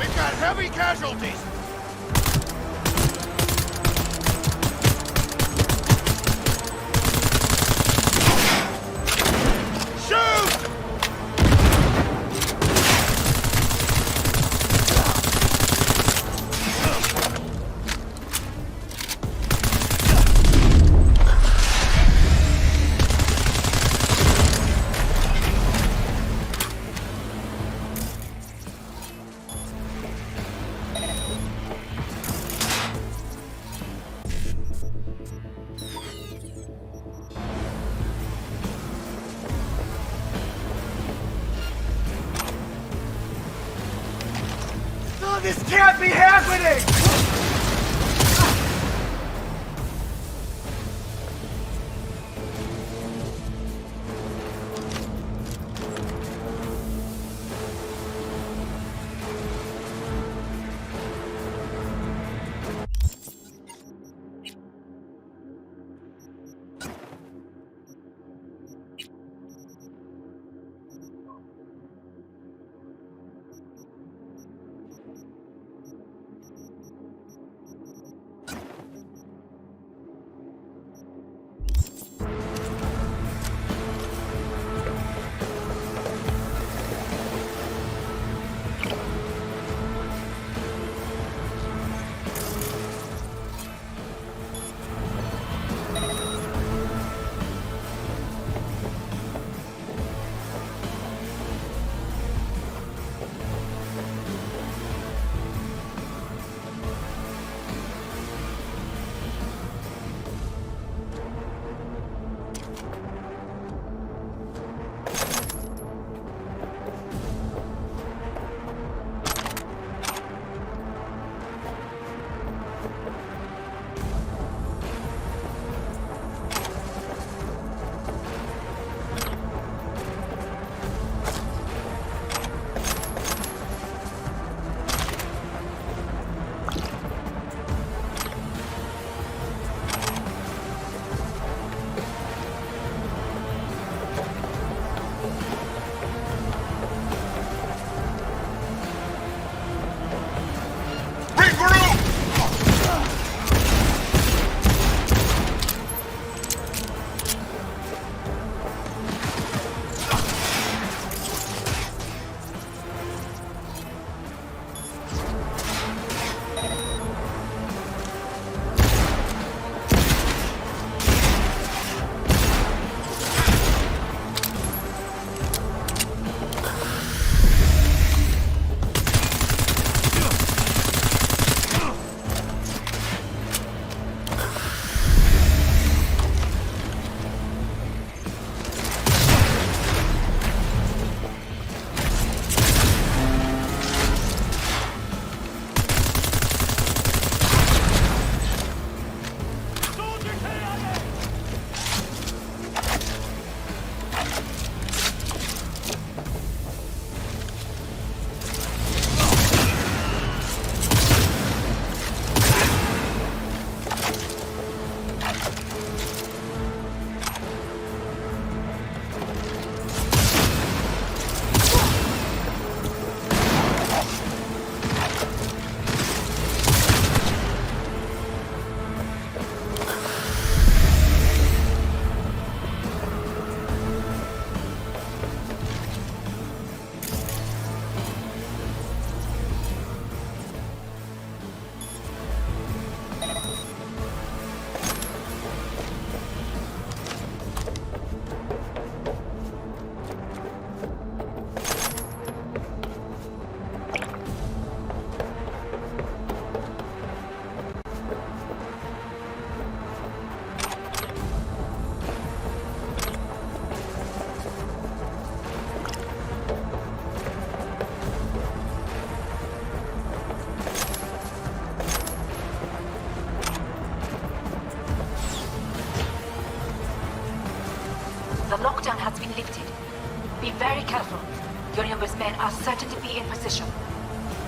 We've got heavy casualties! Shoot! This can't be happening! very careful. Yorinobu's men are certain to be in position.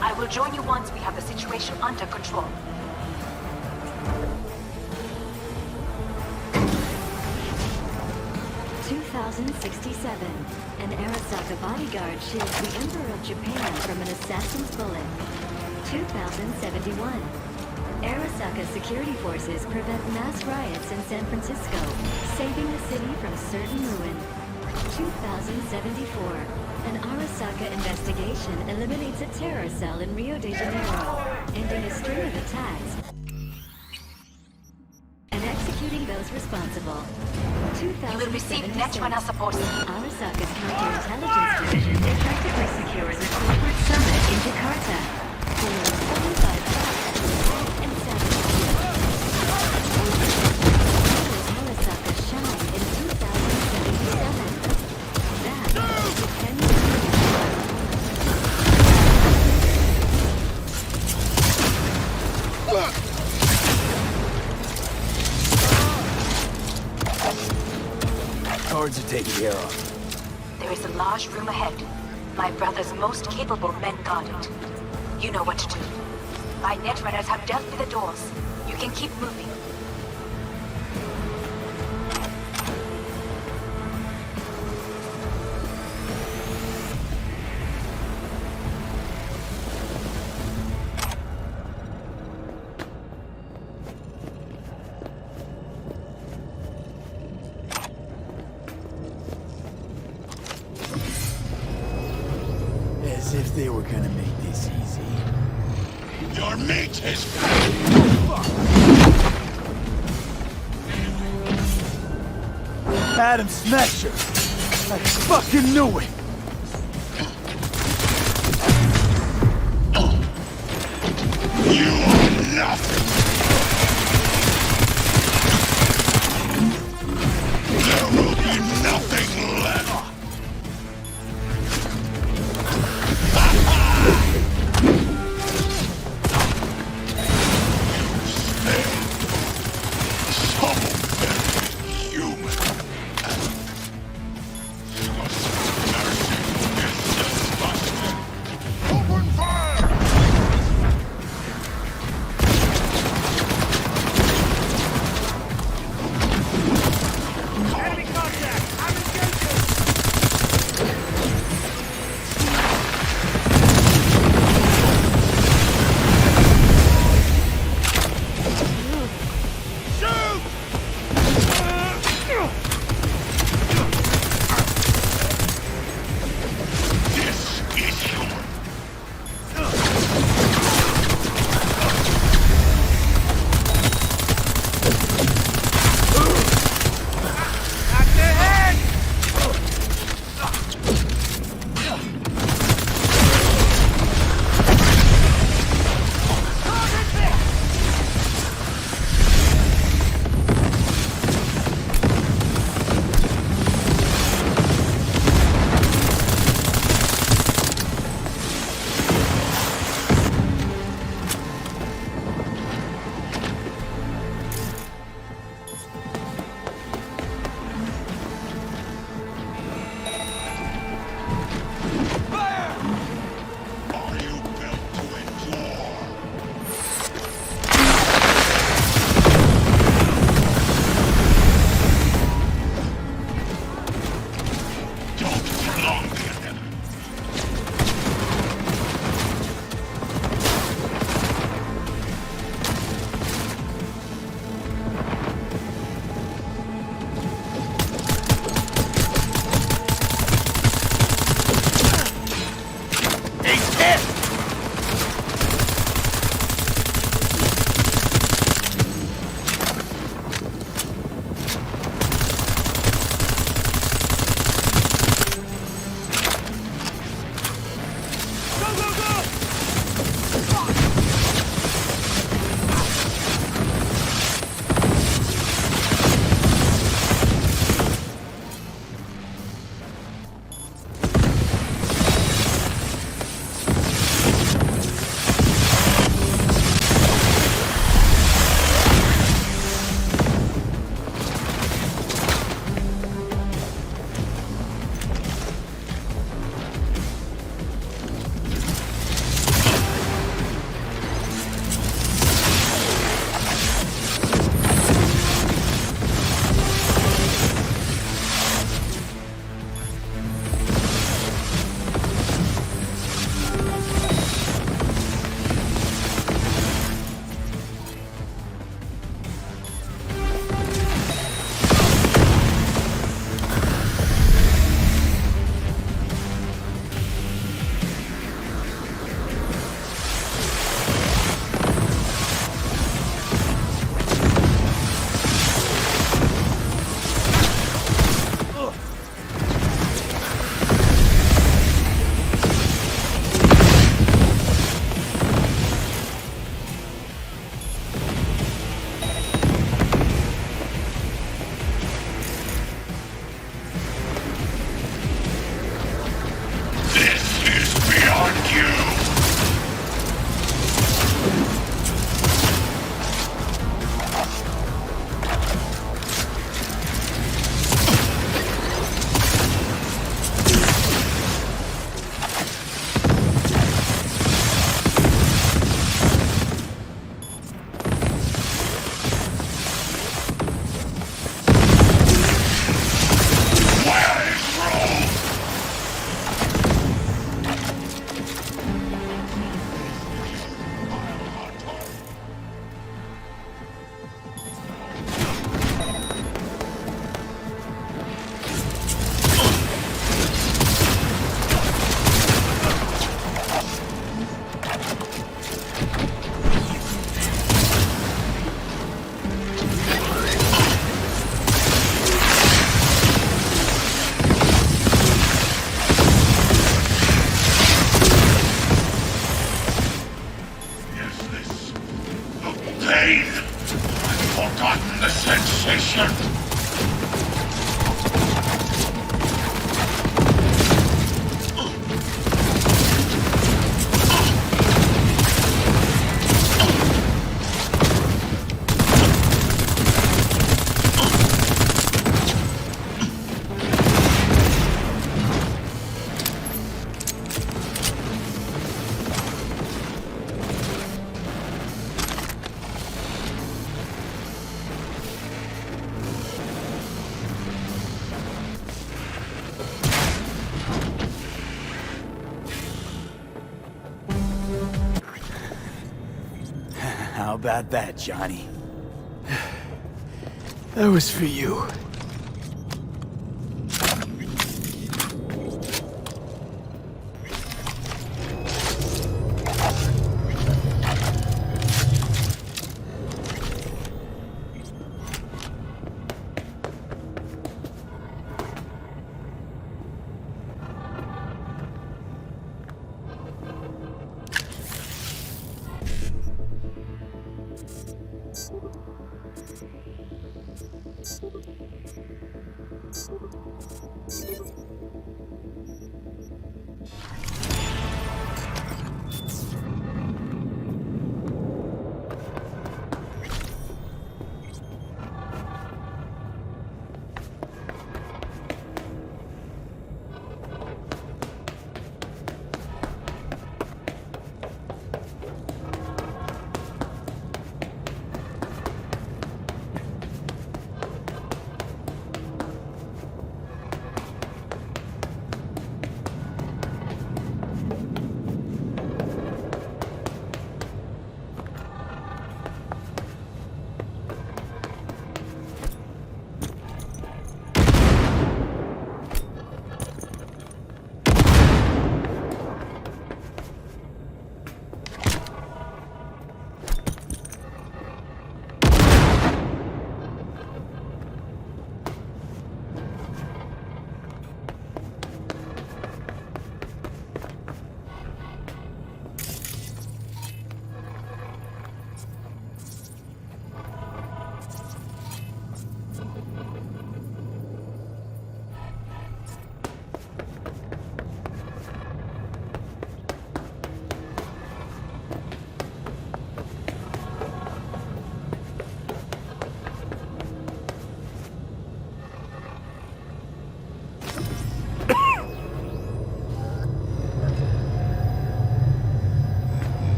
I will join you once we have the situation under control. An Arasaka bodyguard shields the Emperor of Japan from an assassin's bullet. 2071. Arasaka security forces prevent mass riots in San Francisco, saving the city from certain ruin. 2074. An Arasaka investigation eliminates a terror cell in Rio de Janeiro, ending a string of attacks and executing those responsible. You will receive Netrunner support. Arasaka's counterintelligence division effectively secures a corporate summit in Jakarta. For 45 and 7 Arasaka shine in 2077. That is 10 Guards are taken care of. There is a large room ahead. My brother's most capable men guard it. You know what to do. My netrunners have dealt with the doors. You can keep moving. As if they were gonna make this easy. Your mate is Adam Smasher! I fucking knew it! You are nothing. There will be nothing left. How about that, Johnny? That was for you.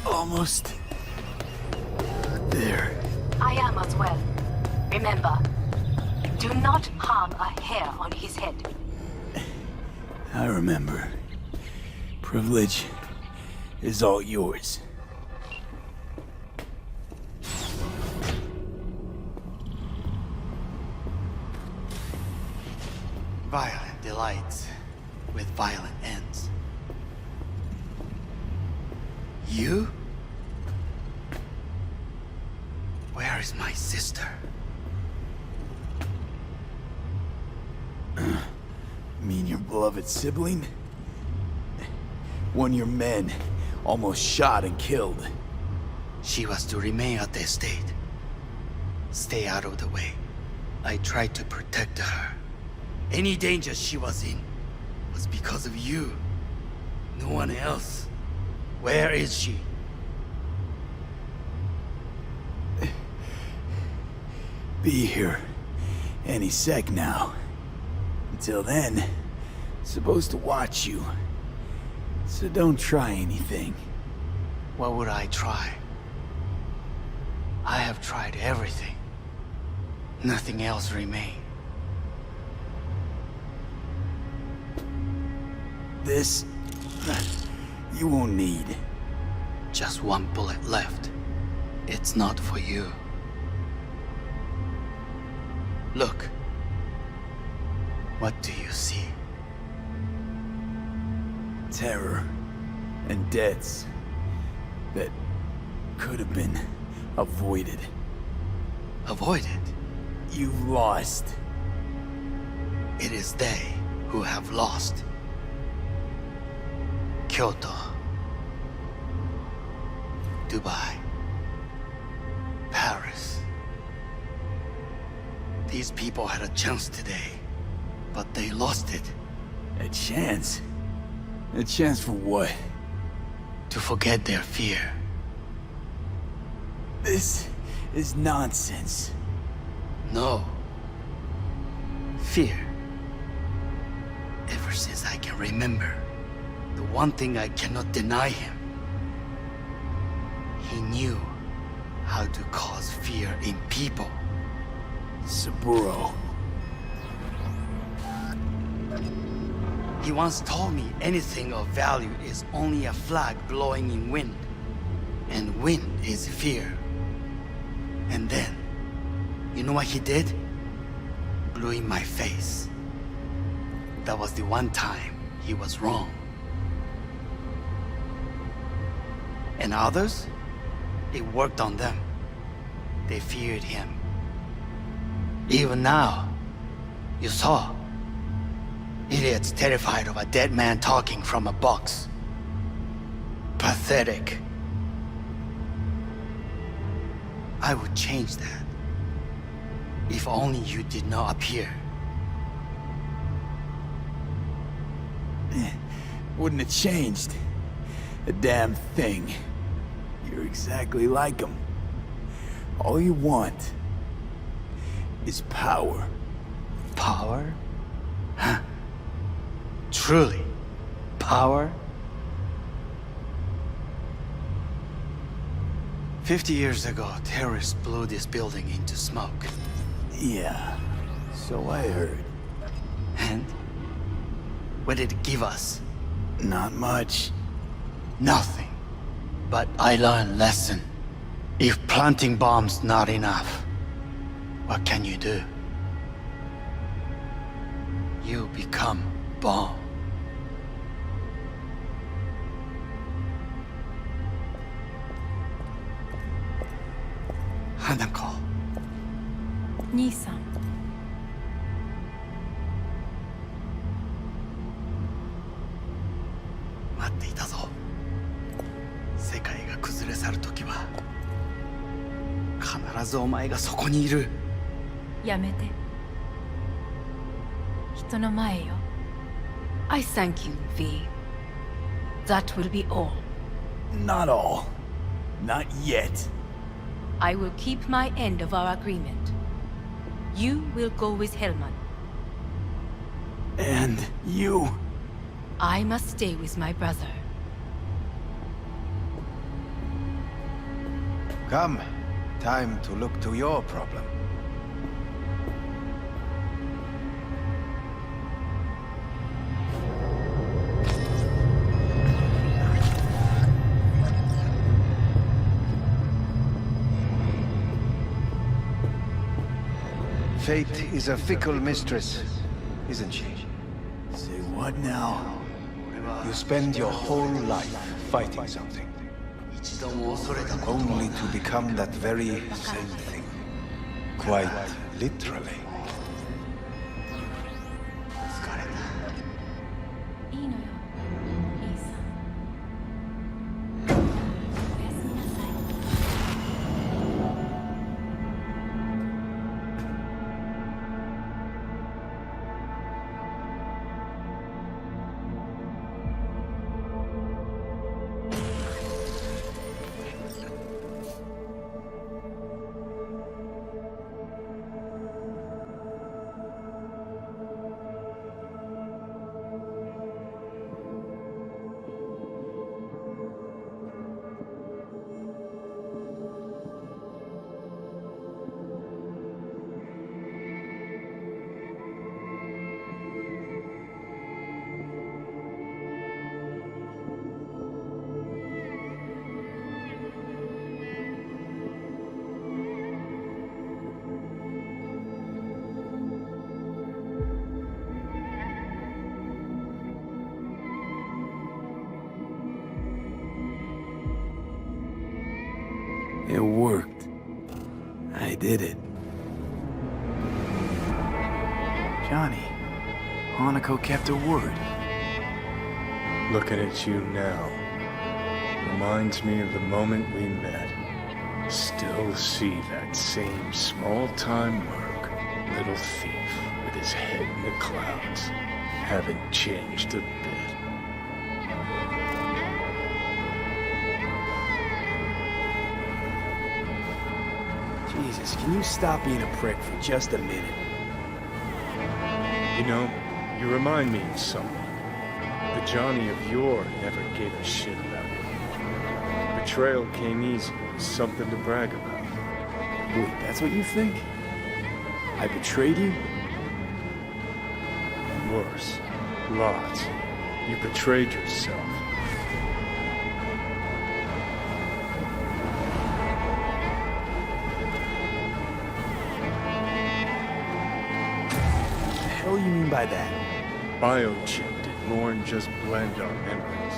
Almost there. I am as well. Remember, do not harm a hair on his head. I remember. Privilege is all yours. Violent delights with violent ends. You? Where is my sister? Mean your beloved sibling? One your men almost shot and killed. She was to remain at the estate. Stay out of the way. I tried to protect her. Any danger she was in was because of you. No one else. Where is she? Be here any sec now. Until then, supposed to watch you. So don't try anything. What would I try? I have tried everything. Nothing else remains. This, you won't need. Just one bullet left. It's not for you. Look. What do you see? Terror and deaths that could have been avoided. Avoided? You've lost. It is they who have lost. Kyoto. Dubai. These people had a chance today, but they lost it. A chance? A chance for what? To forget their fear. This is nonsense. No. Fear. Ever since I can remember, the one thing I cannot deny him. He knew how to cause fear in people. Saburo. He once told me anything of value is only a flag blowing in wind. And wind is fear. And then, you know what he did? Blew in my face. That was the one time he was wrong. And others? It worked on them. They feared him. Even now, you saw. Idiots terrified of a dead man talking from a box. Pathetic. I would change that. If only you did not appear. Wouldn't have changed a damn thing. You're exactly like him. All you want is power. Power? Huh. Truly, power? 50 years ago, terrorists blew this building into smoke. Yeah, so I heard. And? What did it give us? Not much. Nothing. But I learned a lesson. If planting bombs not enough, what can you do? You become bomb. Hanako. 兄さん。待っていたぞ。世界が崩れ去る時は必ずお前がそこにいる。やめて。人の前よ。I thank you, V. That will be all. Not all. Not yet. I will keep my end of our agreement. You will go with Hellman. And you? I must stay with my brother. Come. Time to look to your problem. Fate is a fickle mistress, isn't she? Say what now? You spend your whole life fighting something, only to become that very same thing. Quite literally. いいのよ、兄さん。おやすみなさい。It worked. I did it. Johnny, Hanako kept her word. Looking at you now reminds me of the moment we met. Still see that same small-time work, little thief with his head in the clouds. Haven't changed a bit. Jesus, can you stop being a prick for just a minute? You know, you remind me of someone. The Johnny of yore never gave a shit about it. Betrayal came easy. It was something to brag about. Wait, that's what you think? I betrayed you? Worse. Lots. You betrayed yourself. What do you mean by that? Biochip did more than just blend our memories.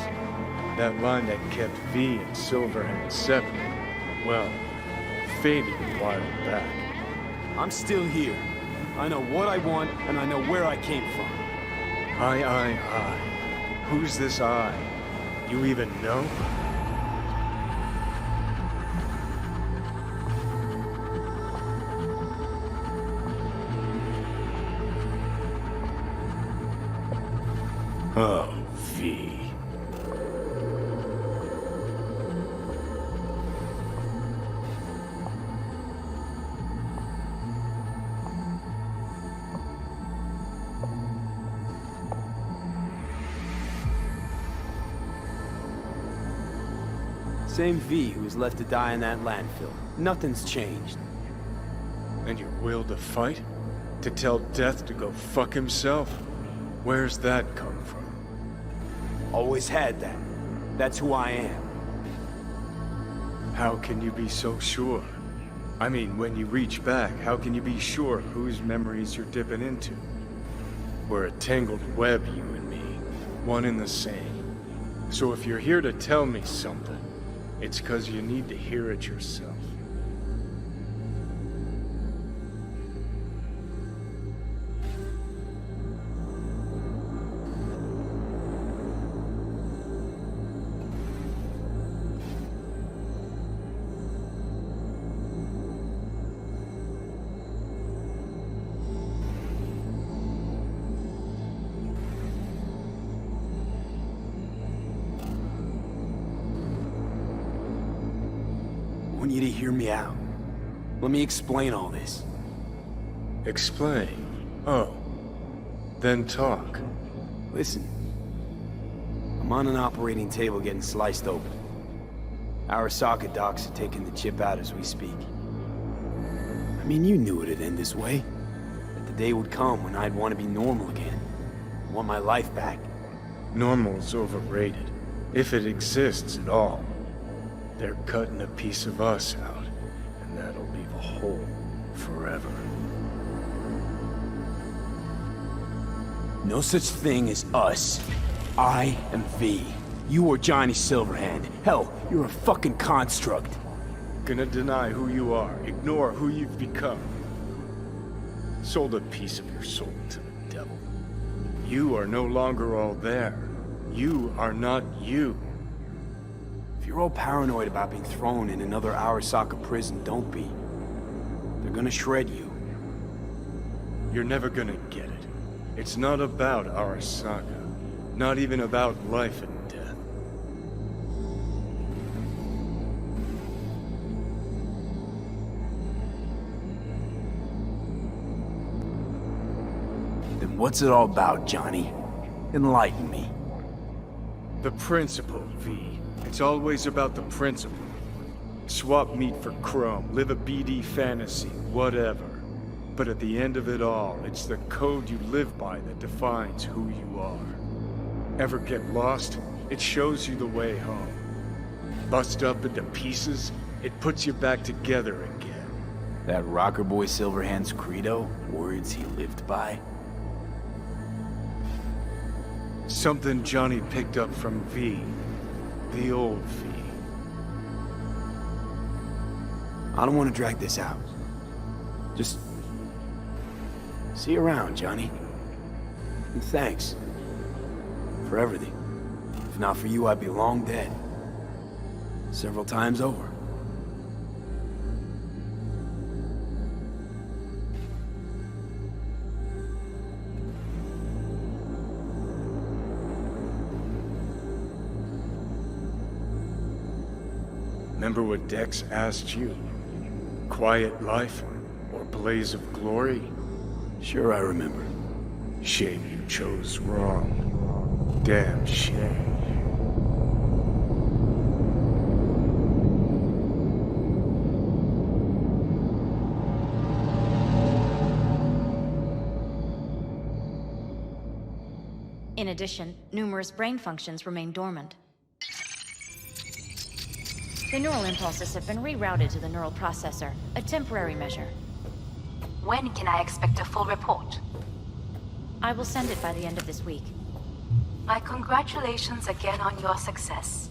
That line that kept V and Silverhand separate, well, faded a while back. I'm still here. I know what I want, and I know where I came from. I. Who's this I? You even know? Oh, V. Same V who was left to die in that landfill. Nothing's changed. And your will to fight? To tell Death to go fuck himself? Where's that come from? Always had that. That's who I am. How can you be so sure? I mean, when you reach back, how can you be sure whose memories you're dipping into? We're a tangled web, you and me. One and the same. So if you're here to tell me something, it's 'cause you need to hear it yourself. I want you to hear me out. Let me explain all this. Explain? Oh. Then talk. Listen. I'm on an operating table getting sliced open. Arasaka docs are taking the chip out as we speak. I mean, you knew it'd end this way. That the day would come when I'd want to be normal again. I want my life back. Normal's overrated. If it exists at all. They're cutting a piece of us out, and that'll leave a hole forever. No such thing as us. I am V. You are Johnny Silverhand. Hell, you're a fucking construct. Gonna deny who you are, ignore who you've become. Sold a piece of your soul to the devil. You are no longer all there. You are not you. If you're all paranoid about being thrown in another Arasaka prison, don't be. They're gonna shred you. You're never gonna get it. It's not about Arasaka. Not even about life and death. Then what's it all about, Johnny? Enlighten me. The principle, V. It's always about the principle. Swap meat for chrome, live a BD fantasy, whatever. But at the end of it all, it's the code you live by that defines who you are. Ever get lost? It shows you the way home. Bust up into pieces, it puts you back together again. That rocker boy Silverhand's credo? Words he lived by? Something Johnny picked up from V. The old V. I don't want to drag this out. Just... see you around, Johnny. And thanks. For everything. If not for you, I'd be long dead. Several times over. Remember what Dex asked you? Quiet life or blaze of glory? Sure, I remember. Shame you chose wrong. Damn shame. In addition, numerous brain functions remain dormant. The neural impulses have been rerouted to the neural processor, a temporary measure. When can I expect a full report? I will send it by the end of this week. My congratulations again on your success.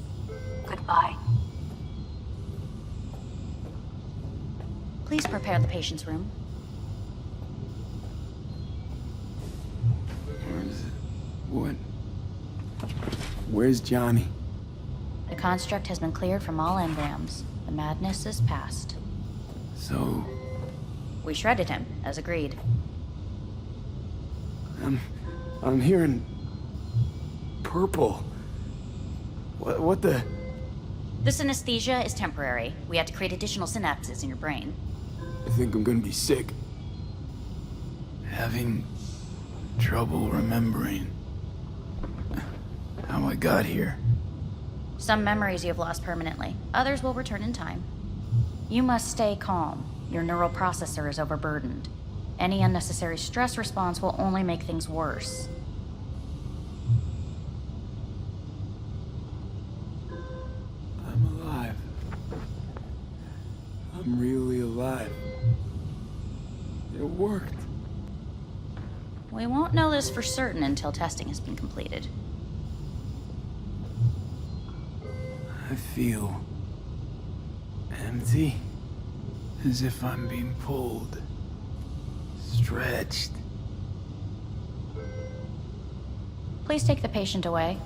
Goodbye. Please prepare the patient's room. Where is it? What? Where's Johnny? The construct has been cleared from all engrams. The madness is past. So... We shredded him, as agreed. I'm hearing... purple. What the... The synesthesia is temporary. We had to create additional synapses in your brain. I think I'm gonna be sick. Having trouble remembering how I got here. Some memories you have lost permanently. Others will return in time. You must stay calm. Your neural processor is overburdened. Any unnecessary stress response will only make things worse. I'm alive. I'm really alive. It worked. We won't know this for certain until testing has been completed. I feel empty, as if I'm being pulled, stretched. Please take the patient away.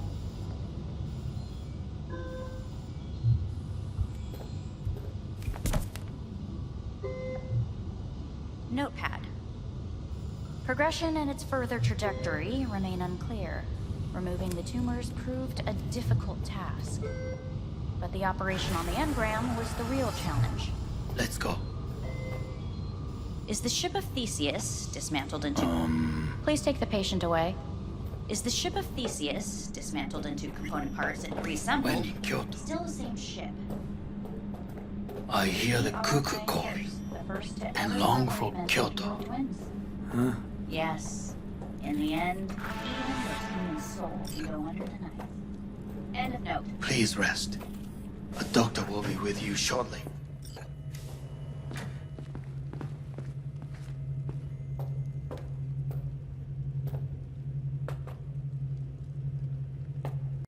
Notepad. Progression and its further trajectory remain unclear. Removing the tumors proved a difficult task. But the operation on the engram was the real challenge. Let's go. Is the ship of Theseus dismantled into... Please take the patient away. Is the ship of Theseus dismantled into component parts and reassembled? When in Kyoto, Still the same ship. I hear the cuckoo calling and long for Kyoto. Huh? Yes. In the end, even the human soul can go under the knife. End of note. Please rest. A doctor will be with you shortly.